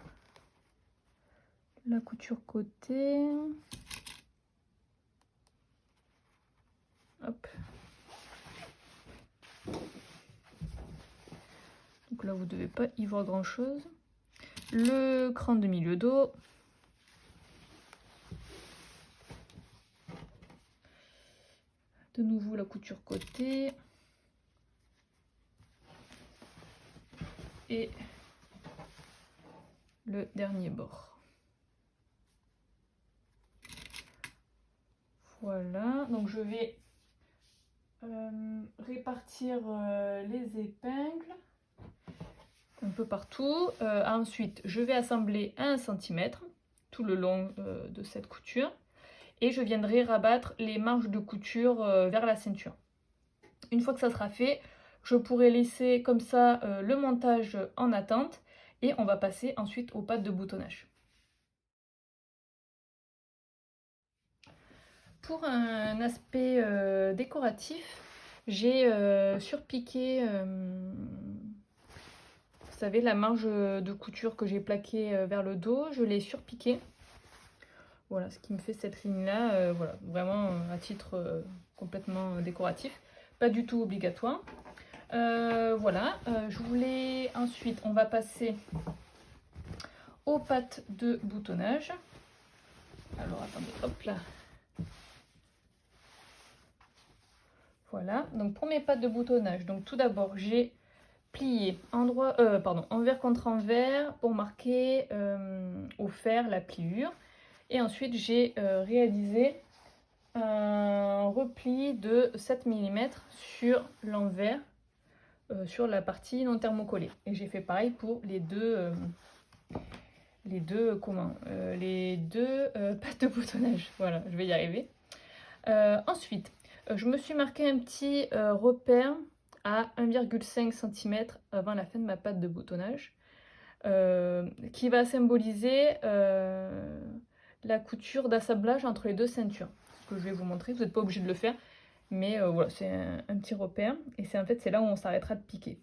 Speaker 1: la couture côté. Hop. Donc là, vous ne devez pas y voir grand chose. Le cran de milieu dos. De nouveau la couture côté. Et le dernier bord. Voilà, donc je vais répartir les épingles un peu partout. Ensuite, je vais assembler à 1 cm tout le long de cette couture. Et je viendrai rabattre les marges de couture vers la ceinture. Une fois que ça sera fait, je pourrai laisser comme ça le montage en attente et on va passer ensuite aux pattes de boutonnage. Pour un aspect décoratif, j'ai surpiqué, vous savez, la marge de couture que j'ai plaquée vers le dos, je l'ai surpiquée. Voilà ce qui me fait cette ligne là, voilà, vraiment à titre complètement décoratif, pas du tout obligatoire. Voilà, je voulais ensuite, on va passer aux pattes de boutonnage. Alors attendez, hop là. Voilà, donc pour mes pattes de boutonnage, donc tout d'abord j'ai plié envers contre envers pour marquer au fer la pliure. Et ensuite, j'ai réalisé un repli de 7 mm sur l'envers, sur la partie non thermocollée. Et j'ai fait pareil pour les deux pattes de boutonnage. Voilà, je vais y arriver. Ensuite, je me suis marqué un petit repère à 1,5 cm avant la fin de ma patte de boutonnage. Qui va symboliser la couture d'assemblage entre les deux ceintures. Ce que je vais vous montrer, vous n'êtes pas obligé de le faire, mais voilà, c'est un petit repère. Et c'est en fait, c'est là où on s'arrêtera de piquer.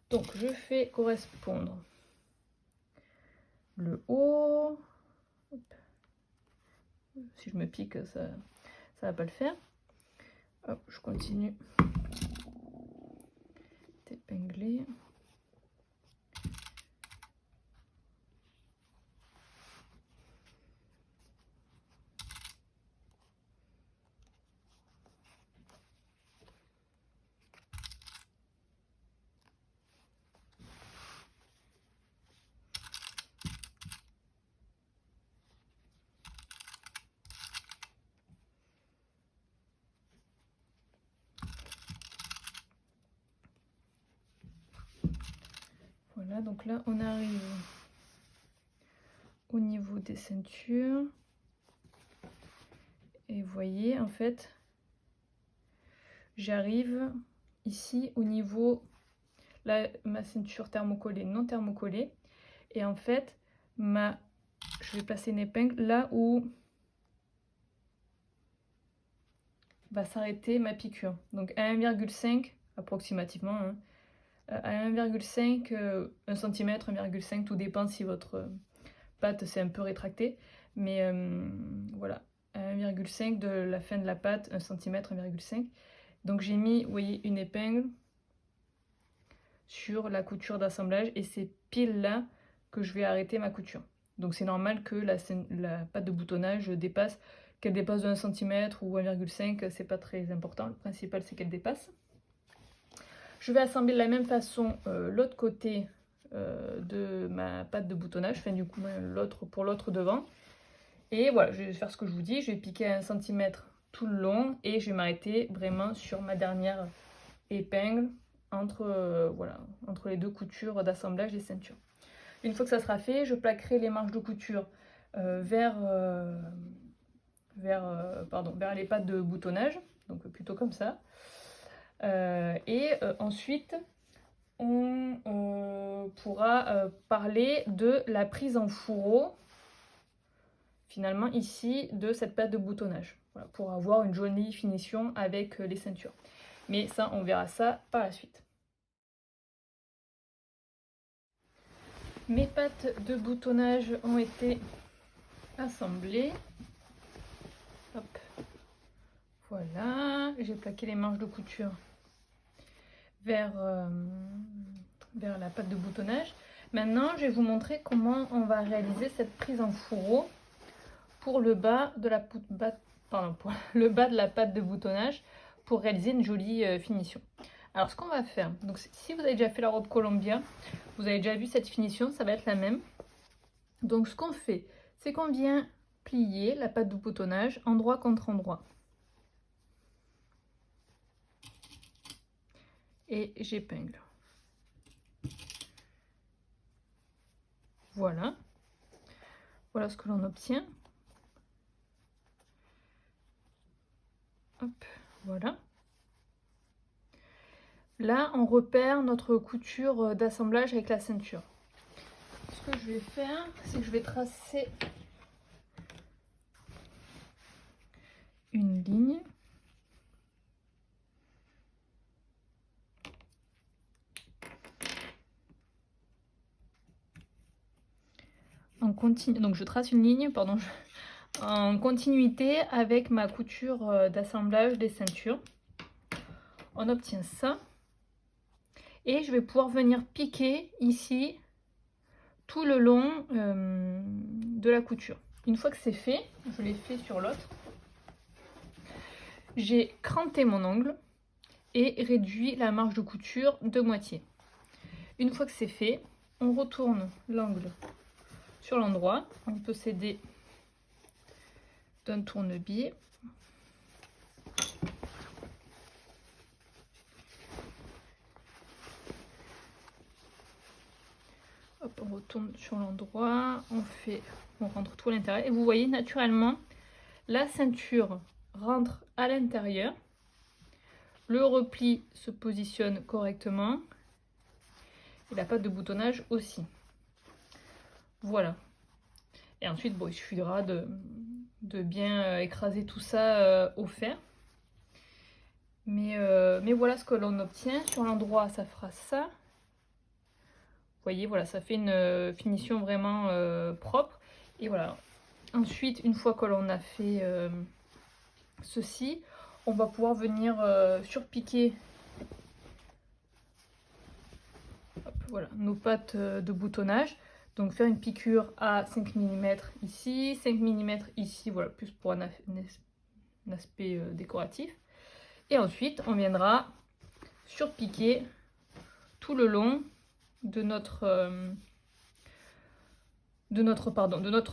Speaker 1: Donc, je fais correspondre le haut. Hop. Si je me pique, ça va pas le faire. Hop, je continue d'épingler. Voilà, donc là, on arrive au niveau des ceintures. Et vous voyez, en fait, j'arrive ici au niveau, là, ma ceinture thermocollée, non thermocollée. Et en fait, je vais placer une épingle là où va s'arrêter ma piqûre. Donc à 1,5 approximativement, hein, à 1,5, 1 cm, 1,5, tout dépend si votre pâte s'est un peu rétractée. Mais voilà, à 1,5 de la fin de la pâte, 1 cm, 1,5. Donc j'ai mis, vous voyez, une épingle sur la couture d'assemblage et c'est pile là que je vais arrêter ma couture. Donc c'est normal que la pâte de boutonnage dépasse, qu'elle dépasse de 1 cm ou 1,5, c'est pas très important, le principal c'est qu'elle dépasse. Je vais assembler de la même façon l'autre côté de ma pâte de boutonnage, enfin du coup pour l'autre devant. Et voilà, je vais faire ce que je vous dis, je vais piquer à 1 cm tout le long et je vais m'arrêter vraiment sur ma dernière épingle entre les deux coutures d'assemblage des ceintures. Une fois que ça sera fait, je plaquerai les marges de couture vers les pattes de boutonnage, donc plutôt comme ça. Ensuite, on pourra parler de la prise en fourreau, finalement ici, de cette pâte de boutonnage. Voilà, pour avoir une jolie finition avec les ceintures. Mais ça, on verra ça par la suite. Mes pattes de boutonnage ont été assemblées. Hop. Voilà, j'ai plaqué les manches de couture vers la pâte de boutonnage. Maintenant, je vais vous montrer comment on va réaliser cette prise en fourreau pour le bas de la, pour le bas de la pâte de boutonnage pour réaliser une jolie finition. Alors, ce qu'on va faire, donc si vous avez déjà fait la robe Columbia, vous avez déjà vu cette finition, ça va être la même. Donc, ce qu'on fait, c'est qu'on vient plier la pâte de boutonnage endroit contre endroit. Et j'épingle. Voilà. Voilà ce que l'on obtient. Hop, voilà. Là, on repère notre couture d'assemblage avec la ceinture. Ce que je vais faire, c'est que je vais tracer une ligne. En continu, donc je trace une ligne, pardon, en continuité avec ma couture d'assemblage des ceintures. On obtient ça. Et je vais pouvoir venir piquer ici tout le long de la couture. Une fois que c'est fait, je l'ai fait sur l'autre, j'ai cranté mon ongle et réduit la marge de couture de moitié. Une fois que c'est fait, on retourne l'angle sur l'endroit. On peut s'aider d'un tournebiais. Hop, on retourne sur l'endroit, on rentre tout à l'intérieur. Et vous voyez naturellement, la ceinture rentre à l'intérieur. Le repli se positionne correctement. Et la pâte de boutonnage aussi. Voilà. Et ensuite, bon, il suffira de bien écraser tout ça au fer. Mais voilà ce que l'on obtient. Sur l'endroit, ça fera ça. Vous voyez, voilà, ça fait une finition vraiment propre. Et voilà. Ensuite, une fois que l'on a fait ceci, on va pouvoir venir surpiquer voilà, nos pattes de boutonnage. Donc faire une piqûre à 5 mm ici, 5 mm ici, voilà, plus pour un aspect décoratif. Et ensuite, on viendra surpiquer tout le long de notre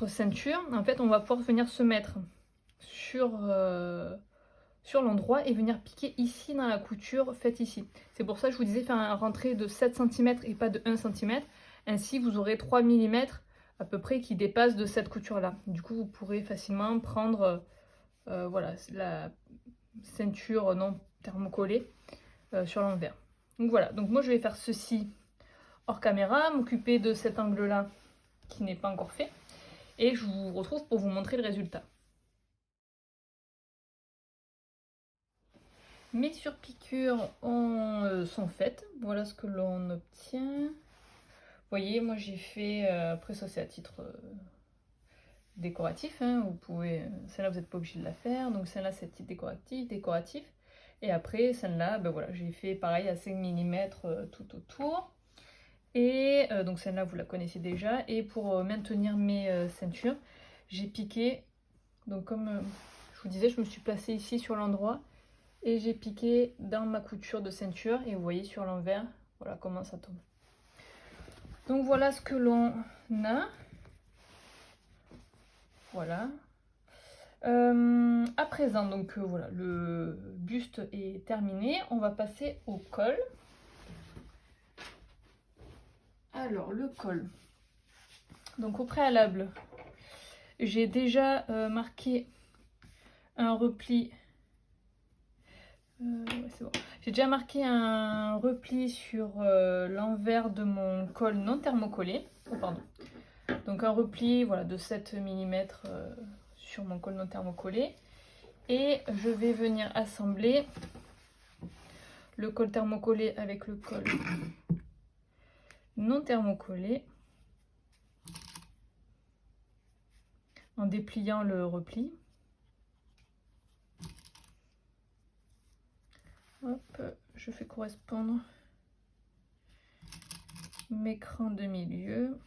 Speaker 1: ceinture. En fait, on va pouvoir venir se mettre sur l'endroit et venir piquer ici dans la couture faite ici. C'est pour ça que je vous disais faire un rentrée de 7 cm et pas de 1 cm. Ainsi, vous aurez 3 mm à peu près qui dépassent de cette couture-là. Du coup, vous pourrez facilement prendre voilà, la ceinture non thermocollée sur l'envers. Donc voilà, donc moi je vais faire ceci hors caméra, m'occuper de cet angle-là qui n'est pas encore fait. Et je vous retrouve pour vous montrer le résultat. Mes surpiqûres sont faites. Voilà ce que l'on obtient. Vous voyez, moi j'ai fait, après ça c'est à titre décoratif, hein, vous pouvez, celle-là vous n'êtes pas obligé de la faire, donc celle-là c'est titre décoratif, et après celle-là, ben voilà, j'ai fait pareil à 5 mm tout autour, et donc celle-là vous la connaissez déjà, et pour maintenir mes ceintures, j'ai piqué, donc comme je vous disais, je me suis placée ici sur l'endroit, et j'ai piqué dans ma couture de ceinture, et vous voyez sur l'envers, voilà comment ça tombe. Donc voilà ce que l'on a. Voilà. À présent, donc voilà, le buste est terminé. On va passer au col. Alors, le col. Donc au préalable, j'ai déjà marqué un repli Ouais, c'est bon. J'ai déjà marqué un repli sur l'envers de mon col non thermocollé. Oh, pardon. Donc un repli voilà, de 7 mm sur mon col non thermocollé. Et je vais venir assembler le col thermocollé avec le col non thermocollé en dépliant le repli. Hop, je fais correspondre mes crans de milieu.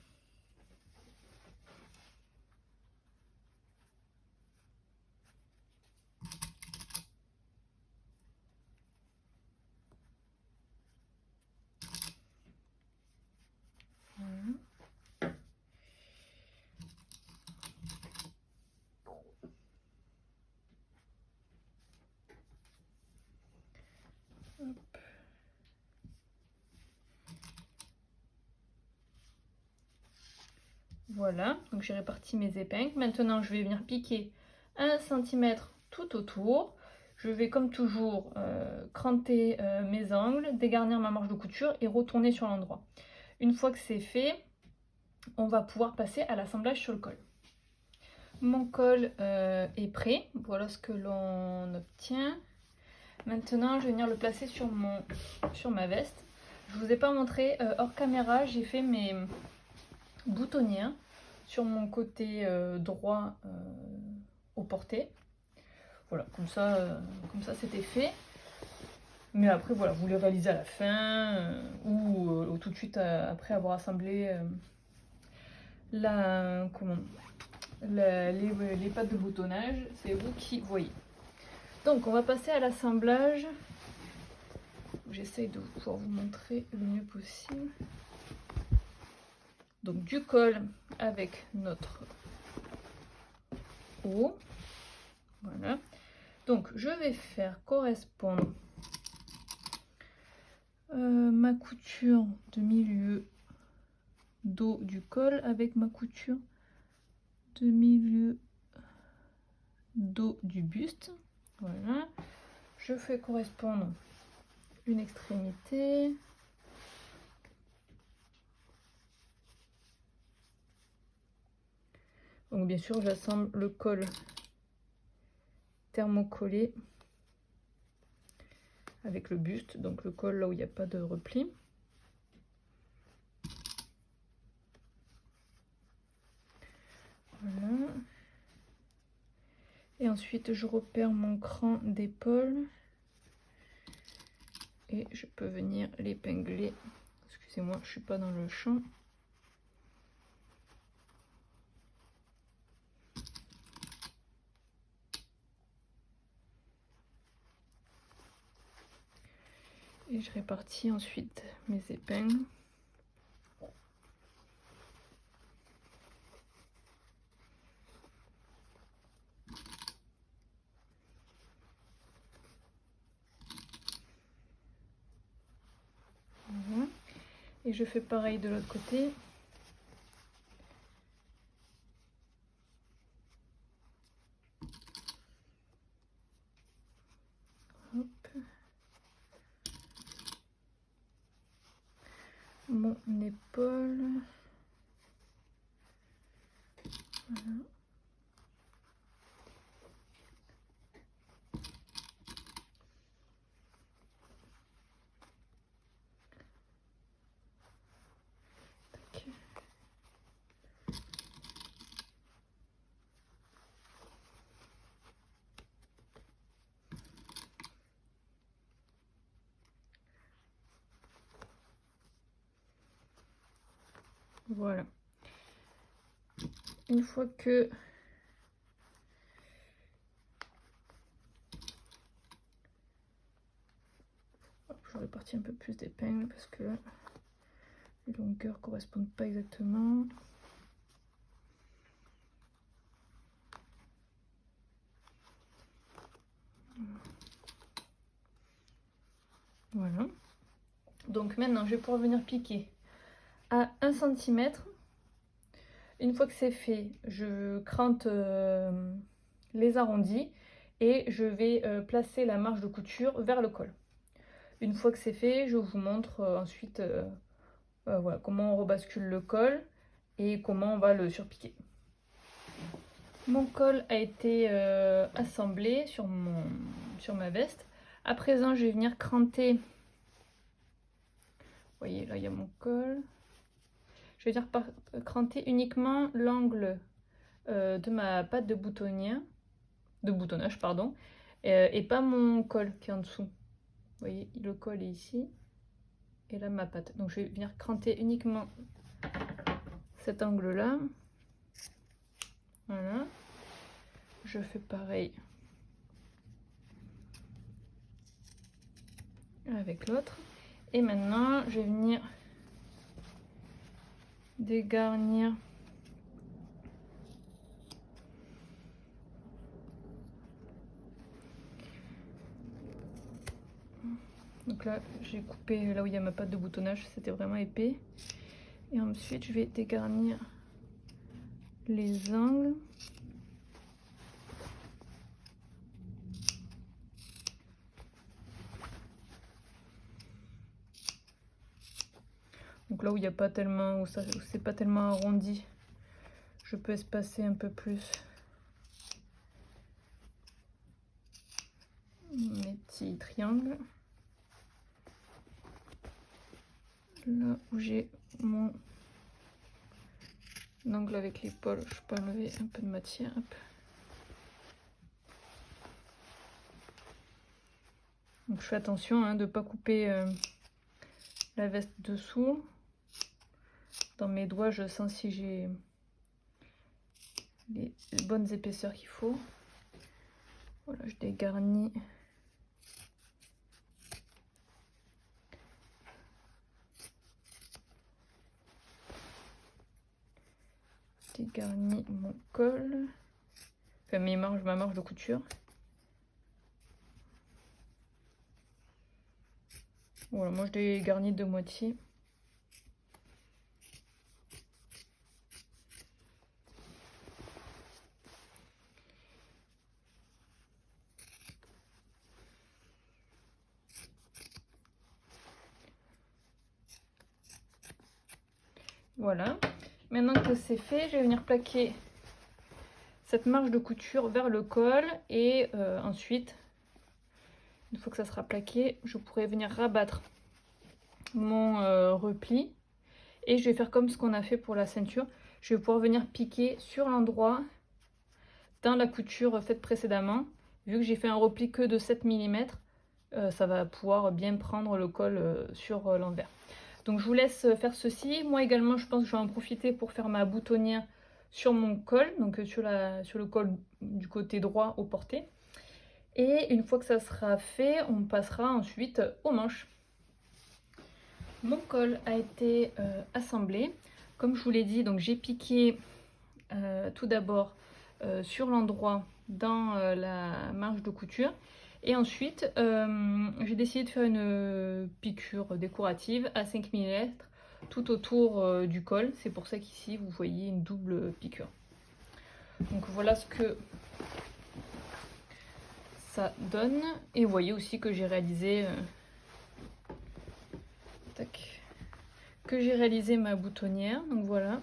Speaker 1: Voilà, donc j'ai réparti mes épingles. Maintenant, je vais venir piquer 1 cm tout autour. Je vais, comme toujours, cranter mes angles, dégarnir ma marge de couture et retourner sur l'endroit. Une fois que c'est fait, on va pouvoir passer à l'assemblage sur le col. Mon col est prêt. Voilà ce que l'on obtient. Maintenant, je vais venir le placer sur ma veste. Je ne vous ai pas montré hors caméra, j'ai fait mes boutonnières sur mon côté droit au porté. Voilà, comme ça c'était fait. Mais après, voilà, vous les réalisez à la fin ou tout de suite après avoir assemblé les pattes de boutonnage. C'est vous qui voyez. Donc, on va passer à l'assemblage. J'essaye de pouvoir vous montrer le mieux possible. Donc, du col avec notre haut. Voilà. Donc, je vais faire correspondre ma couture de milieu dos du col avec ma couture de milieu dos du buste. Voilà. Je fais correspondre une extrémité. Donc bien sûr, j'assemble le col thermocollé avec le buste, donc le col là où il n'y a pas de repli. Voilà. Et ensuite, je repère mon cran d'épaule et je peux venir l'épingler. Excusez-moi, je ne suis pas dans le champ. Et je répartis ensuite mes épingles. Voilà. Et je fais pareil de l'autre côté. Hop. Mon épaule. Voilà. Tac. Voilà. Une fois que je répartis un peu plus d'épingles parce que les longueurs ne correspondent pas exactement. Voilà. Donc maintenant, je vais pouvoir venir piquer à 1 cm. Une fois que c'est fait, je crante les arrondis et je vais placer la marge de couture vers le col. Une fois que c'est fait, je vous montre ensuite voilà, comment on rebascule le col et comment on va le surpiquer. Mon col a été assemblé sur ma veste. À présent, je vais venir cranter. Vous voyez, là, il y a mon col. Je vais venir cranter uniquement l'angle de ma patte de boutonnage, pardon, et pas mon col qui est en dessous. Vous voyez, le col est ici, et là ma patte. Donc je vais venir cranter uniquement cet angle-là. Voilà. Je fais pareil avec l'autre. Et maintenant, je vais venir dégarnir donc là, j'ai coupé là où il y a ma patte de boutonnage, c'était vraiment épais. Et ensuite, je vais dégarnir les angles. Donc là où il n'y a pas tellement, où c'est pas tellement arrondi, je peux espacer un peu plus mes petits triangles. Là où j'ai mon angle avec l'épaule, je peux enlever un peu de matière. Hop. Donc je fais attention de ne pas couper la veste dessous. Dans mes doigts, je sens si j'ai les bonnes épaisseurs qu'il faut. Voilà, je dégarnis. Dégarnis mon col. Enfin, ma marge de couture. Voilà, moi je dégarnis de moitié. Voilà. Maintenant que c'est fait, je vais venir plaquer cette marge de couture vers le col et ensuite, une fois que ça sera plaqué, je pourrai venir rabattre mon repli et je vais faire comme ce qu'on a fait pour la ceinture. Je vais pouvoir venir piquer sur l'endroit dans la couture faite précédemment. Vu que j'ai fait un repli que de 7 mm, ça va pouvoir bien prendre le col sur l'envers. Donc je vous laisse faire ceci. Moi également, je pense que je vais en profiter pour faire ma boutonnière sur mon col, donc sur le col du côté droit au porté. Et une fois que ça sera fait, on passera ensuite aux manches. Mon col a été assemblé. Comme je vous l'ai dit, donc j'ai piqué tout d'abord sur l'endroit dans la marge de couture. Et ensuite, j'ai décidé de faire une piqûre décorative à 5 mm tout autour du col. C'est pour ça qu'ici, vous voyez une double piqûre. Donc voilà ce que ça donne. Et vous voyez aussi que j'ai réalisé ma boutonnière. Donc voilà.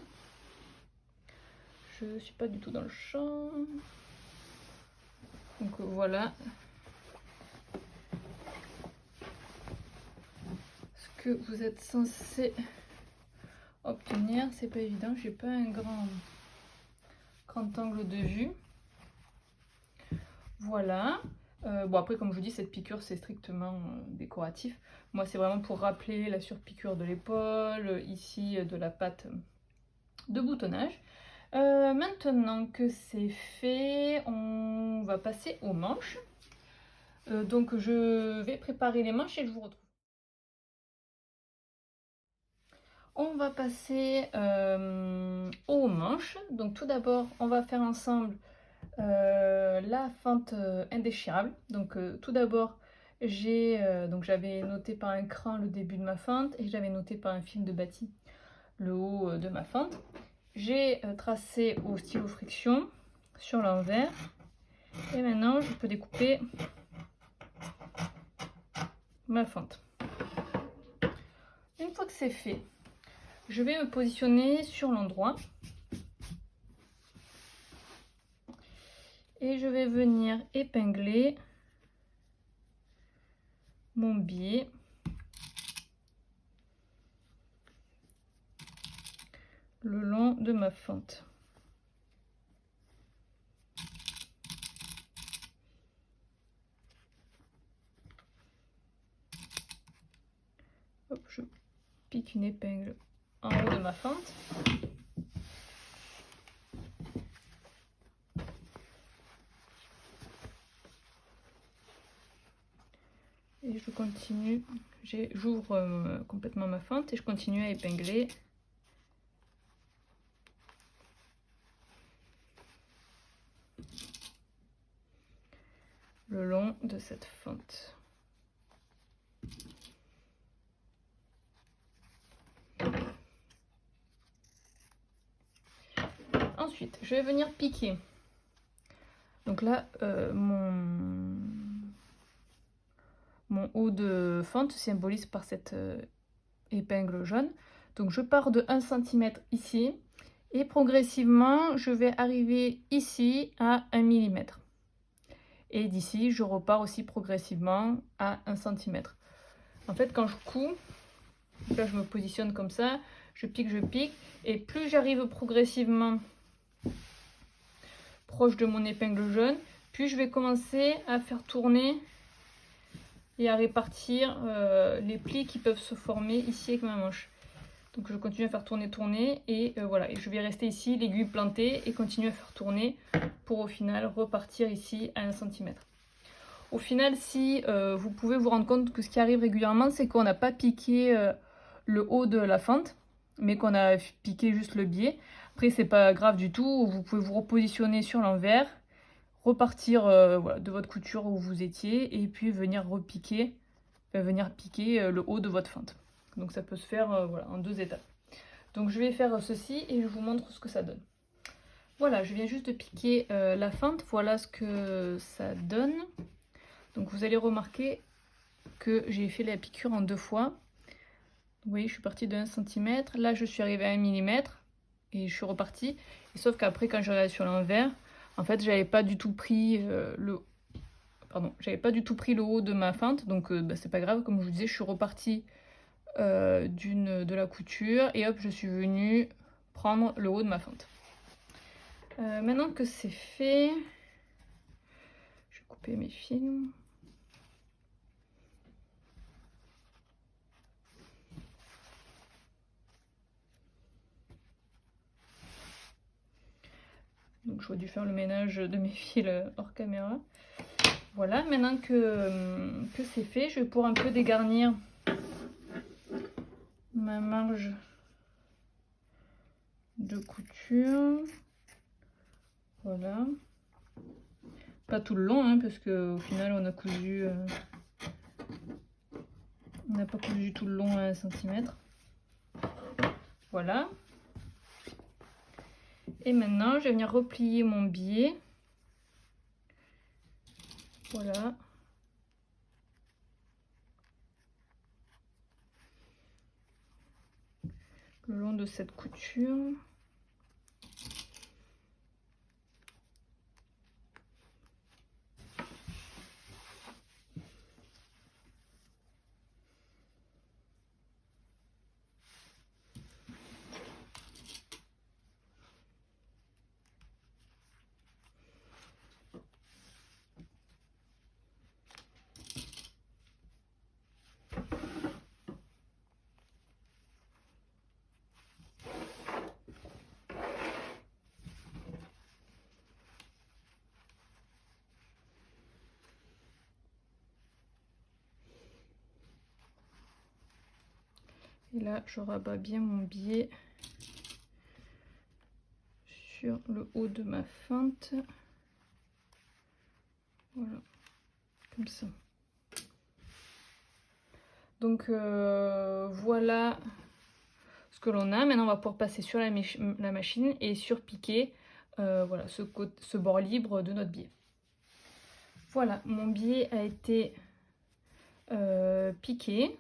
Speaker 1: Je suis pas du tout dans le champ. Donc voilà ce que vous êtes censé obtenir. C'est pas évident, j'ai pas un grand angle de vue. Voilà. Bon après comme je vous dis, cette piqûre c'est strictement décoratif. Moi c'est vraiment pour rappeler la surpiqûre de l'épaule, ici de la patte de boutonnage. Maintenant que c'est fait, on va passer aux manches. Donc je vais préparer les manches et je vous retrouve. On va passer aux manches. Donc tout d'abord, on va faire ensemble la fente indéchirable. Donc tout d'abord, j'avais noté par un cran le début de ma fente et j'avais noté par un fil de bâti le haut de ma fente. J'ai tracé au stylo friction sur l'envers Et maintenant, je peux découper ma fente. Une fois que c'est fait, je vais me positionner sur l'endroit. Et je vais venir épingler mon biais le long de ma fente. Hop, je pique une épingle en haut de ma fente. Et je continue, j'ouvre complètement ma fente et je continue à épingler le long de cette fente. Ensuite, je vais venir piquer. Donc là, mon haut de fente symbolise par cette épingle jaune. Donc je pars de 1 cm ici et progressivement je vais arriver ici à 1 mm. Et d'ici je repars aussi progressivement à 1 cm. En fait quand je couds, là je me positionne comme ça, je pique et plus j'arrive progressivement proche de mon épingle jaune, puis je vais commencer à faire tourner et à répartir les plis qui peuvent se former ici avec ma manche. Donc je continue à faire tourner et voilà, et je vais rester ici l'aiguille plantée et continuer à faire tourner pour au final repartir ici à 1 cm. Au final, si vous pouvez vous rendre compte que ce qui arrive régulièrement, c'est qu'on n'a pas piqué le haut de la fente, mais qu'on a piqué juste le biais. Après, c'est pas grave du tout, vous pouvez vous repositionner sur l'envers, repartir voilà, de votre couture où vous étiez et puis venir repiquer, venir piquer le haut de votre fente. Donc ça peut se faire voilà, en 2 étapes. Donc je vais faire ceci et je vous montre ce que ça donne. Voilà, je viens juste de piquer la fente, voilà ce que ça donne. Donc vous allez remarquer que j'ai fait la piqûre en 2 fois. Vous voyez, je suis partie de 1 cm, là je suis arrivée à 1 mm et je suis repartie. Et sauf qu'après quand je regarde sur l'envers, en fait j'avais pas du tout pris le haut de ma fente, donc c'est pas grave, comme je vous disais, je suis repartie de la couture et hop, je suis venue prendre le haut de ma fente. Maintenant que c'est fait, je vais couper mes fils. Donc j'aurais dû faire le ménage de mes fils hors caméra. Voilà, maintenant que c'est fait, je vais pouvoir un peu dégarnir ma marge de couture. Voilà. Pas tout le long, hein, parce qu'au final on a cousu... on n'a pas cousu tout le long à 1 cm. Voilà. Et maintenant, je vais venir replier mon biais. Voilà. Le long de cette couture. Et là, je rabats bien mon biais sur le haut de ma fente. Voilà, comme ça. Donc voilà ce que l'on a. Maintenant, on va pouvoir passer sur la machine et surpiquer voilà, ce bord libre de notre biais. Voilà, mon biais a été piqué.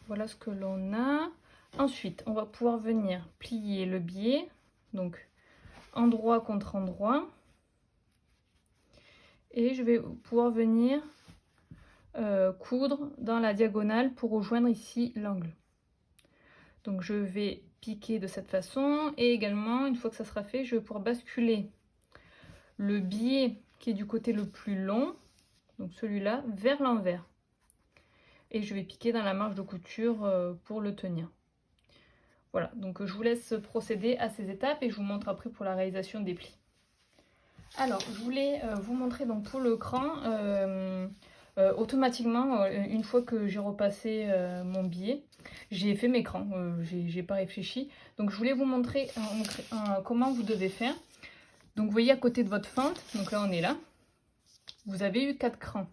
Speaker 1: Voilà ce que l'on a. Ensuite, on va pouvoir venir plier le biais, donc endroit contre endroit. Et je vais pouvoir venir coudre dans la diagonale pour rejoindre ici l'angle. Donc je vais piquer de cette façon et également, une fois que ça sera fait, je vais pouvoir basculer le biais qui est du côté le plus long, donc celui-là, vers l'envers. Et je vais piquer dans la marge de couture pour le tenir. Voilà, donc je vous laisse procéder à ces étapes et je vous montre après pour la réalisation des plis. Alors, je voulais vous montrer donc pour le cran, automatiquement, une fois que j'ai repassé mon biais, j'ai fait mes crans, j'ai pas réfléchi. Donc je voulais vous montrer comment vous devez faire. Donc vous voyez à côté de votre fente, donc là on est là, vous avez eu 4 crans.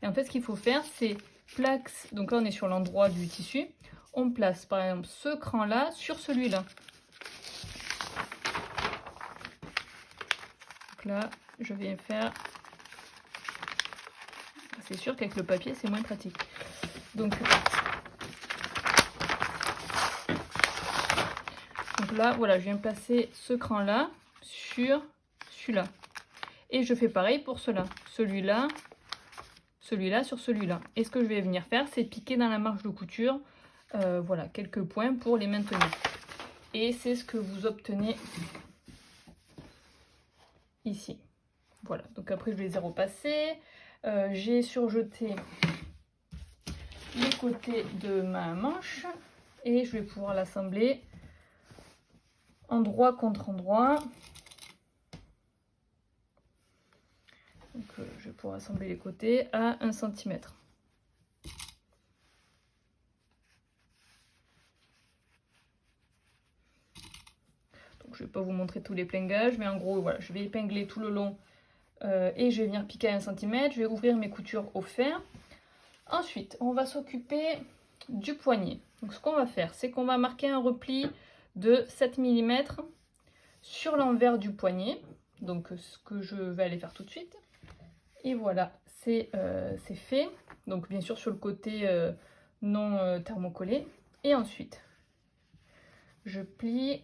Speaker 1: Et en fait ce qu'il faut faire c'est place, donc là on est sur l'endroit du tissu, on place par exemple ce cran là sur celui-là. Donc là je viens faire, c'est sûr qu'avec le papier c'est moins pratique. Donc là voilà, je viens placer ce cran là sur celui-là. Et je fais pareil pour cela, celui-là, celui-là sur celui-là. Et ce que je vais venir faire, c'est piquer dans la marge de couture, voilà, quelques points pour les maintenir. Et c'est ce que vous obtenez ici. Voilà, donc après je les ai repassés. J'ai surjeté les côtés de ma manche et je vais pouvoir l'assembler endroit contre endroit. Donc, je vais pouvoir assembler les côtés à 1 cm. Donc, je ne vais pas vous montrer tous les plingages, mais en gros, voilà, je vais épingler tout le long et je vais venir piquer à 1 cm. Je vais ouvrir mes coutures au fer. Ensuite, on va s'occuper du poignet. Donc, ce qu'on va faire, c'est qu'on va marquer un repli de 7 mm sur l'envers du poignet. Donc, ce que je vais aller faire tout de suite. Et voilà, c'est fait. Donc bien sûr sur le côté non thermocollé. Et ensuite, je plie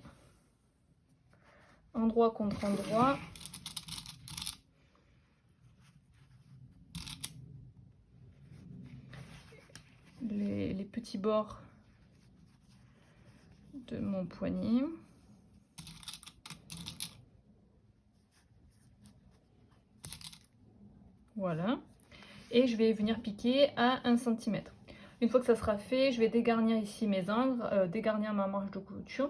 Speaker 1: endroit contre endroit. Les petits bords de mon poignet. Voilà. Et je vais venir piquer à 1 cm. Une fois que ça sera fait, je vais dégarnir ici mes angles, dégarnir ma marge de couture.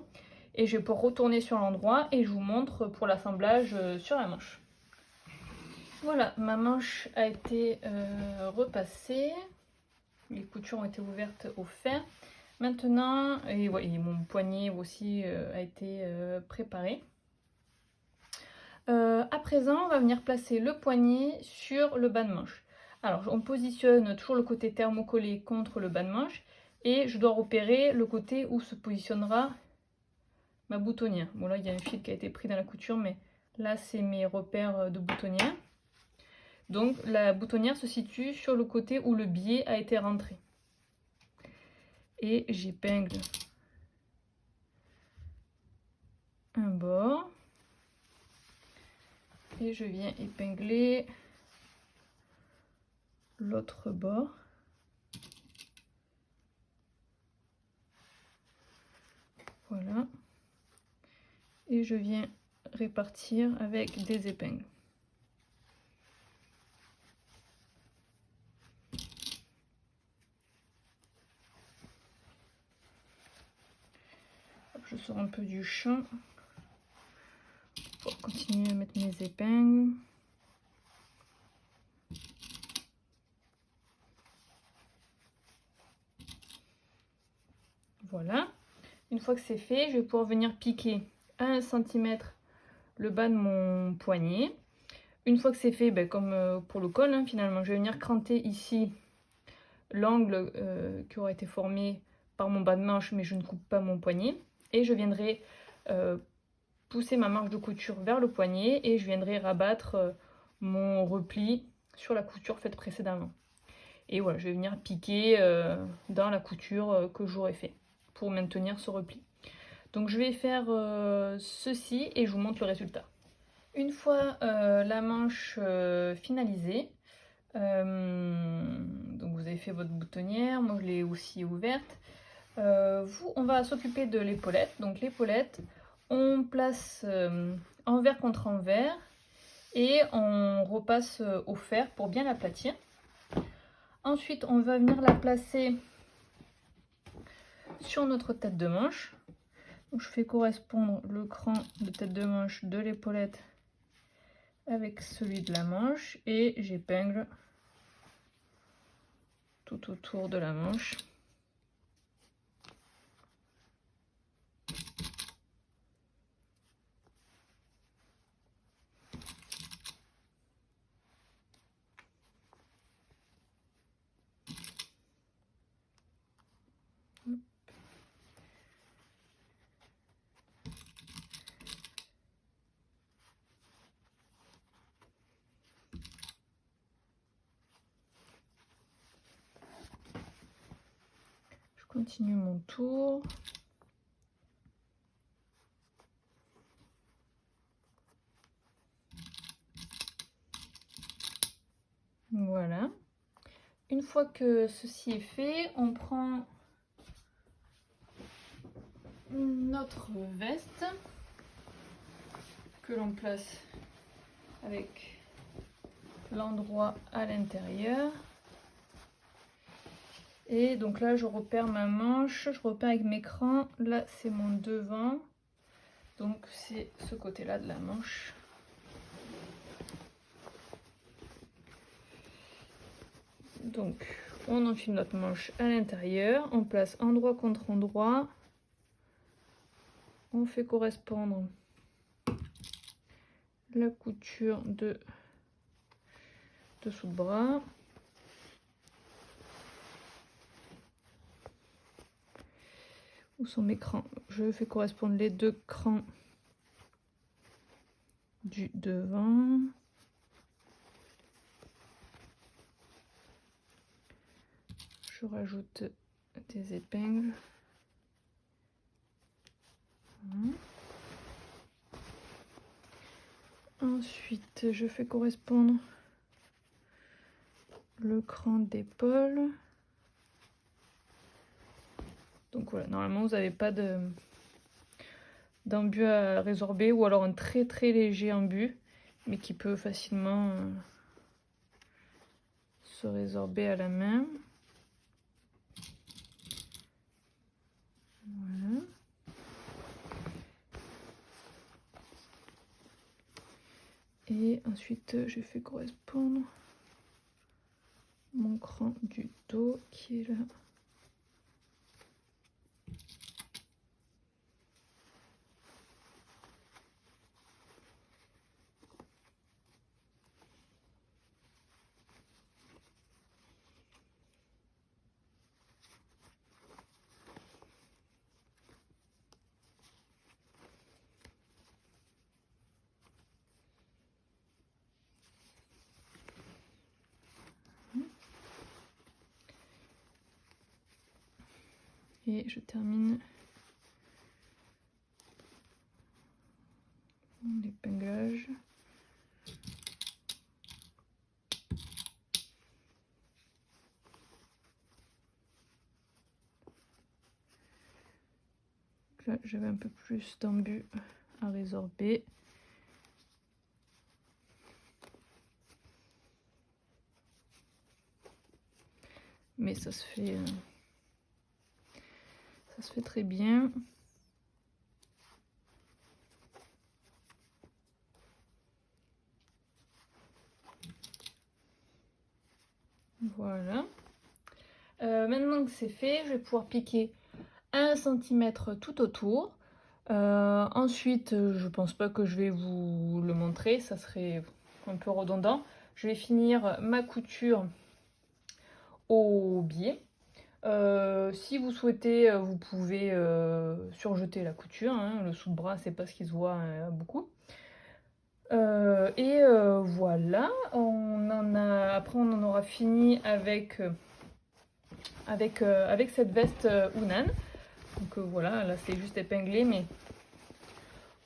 Speaker 1: Et je vais pouvoir retourner sur l'endroit et je vous montre pour l'assemblage sur la manche. Voilà, ma manche a été repassée. Les coutures ont été ouvertes au fer. Maintenant, et mon poignet aussi a été préparé. À présent, on va venir placer le poignet sur le bas de manche. Alors, on positionne toujours le côté thermocollé contre le bas de manche et je dois repérer le côté où se positionnera ma boutonnière. Bon, là, il y a un fil qui a été pris dans la couture, mais là, c'est mes repères de boutonnière. Donc, la boutonnière se situe sur le côté où le biais a été rentré. Et j'épingle un bord. Et je viens épingler l'autre bord. Voilà. Et je viens répartir avec des épingles. Je sors un peu du champ pour continuer à mettre mes épingles. Voilà. Une fois que c'est fait, je vais pouvoir venir piquer à 1 cm le bas de mon poignet. Une fois que c'est fait, ben, comme pour le col, hein, finalement, je vais venir cranter ici l'angle qui aura été formé par mon bas de manche, mais je ne coupe pas mon poignet. Et je viendrai pousser ma marge de couture vers le poignet et je viendrai rabattre mon repli sur la couture faite précédemment. Et voilà, je vais venir piquer dans la couture que j'aurais fait pour maintenir ce repli. Donc je vais faire ceci et je vous montre le résultat. Une fois la manche finalisée, donc vous avez fait votre boutonnière, moi je l'ai aussi ouverte. On va s'occuper de l'épaulette. Donc l'épaulette, on place envers contre envers et on repasse au fer pour bien l'aplatir. Ensuite, on va venir la placer sur notre tête de manche. Donc, je fais correspondre le cran de tête de manche de l'épaulette avec celui de la manche et j'épingle tout autour de la manche. Je continue mon tour. Voilà. Une fois que ceci est fait, on prend notre veste que l'on place avec l'endroit à l'intérieur. Et donc là, je repère ma manche, je repère avec mes crans. Là, c'est mon devant. Donc, c'est ce côté-là de la manche. Donc, on enfile notre manche à l'intérieur. On place endroit contre endroit. On fait correspondre la couture de dessous de bras. Où sont mes crans? Je fais correspondre les deux crans du devant. Je rajoute des épingles. Voilà. Ensuite, je fais correspondre le cran d'épaule. Donc voilà, normalement vous n'avez pas d'embu à résorber ou alors un très léger embu, mais qui peut facilement se résorber à la main. Voilà. Et ensuite je fais correspondre mon cran du dos qui est là. Et je termine l'épinglage. Là, j'avais un peu plus d'embu à résorber. Mais ça se fait très bien. Voilà. Maintenant que c'est fait, je vais pouvoir piquer 1 cm tout autour. Ensuite, je pense pas que je vais vous le montrer, ça serait un peu redondant. Je vais finir ma couture au biais. Si vous souhaitez, vous pouvez surjeter la couture, hein. Le sous de bras, c'est pas ce qui se voit beaucoup. Voilà, après on en aura fini avec, avec cette veste Hunan. Donc voilà, là c'est juste épinglé, mais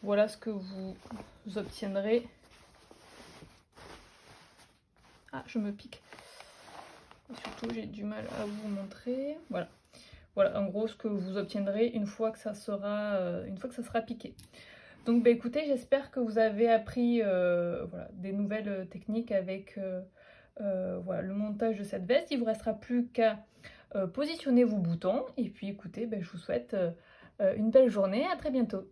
Speaker 1: voilà ce que vous obtiendrez. Ah, je me pique. Surtout, j'ai du mal à vous montrer. Voilà. Voilà, en gros, ce que vous obtiendrez une fois que ça sera piqué. Donc, bah, écoutez, j'espère que vous avez appris voilà, des nouvelles techniques avec voilà, le montage de cette veste. Il ne vous restera plus qu'à positionner vos boutons. Et puis, écoutez, bah, je vous souhaite une belle journée. À très bientôt.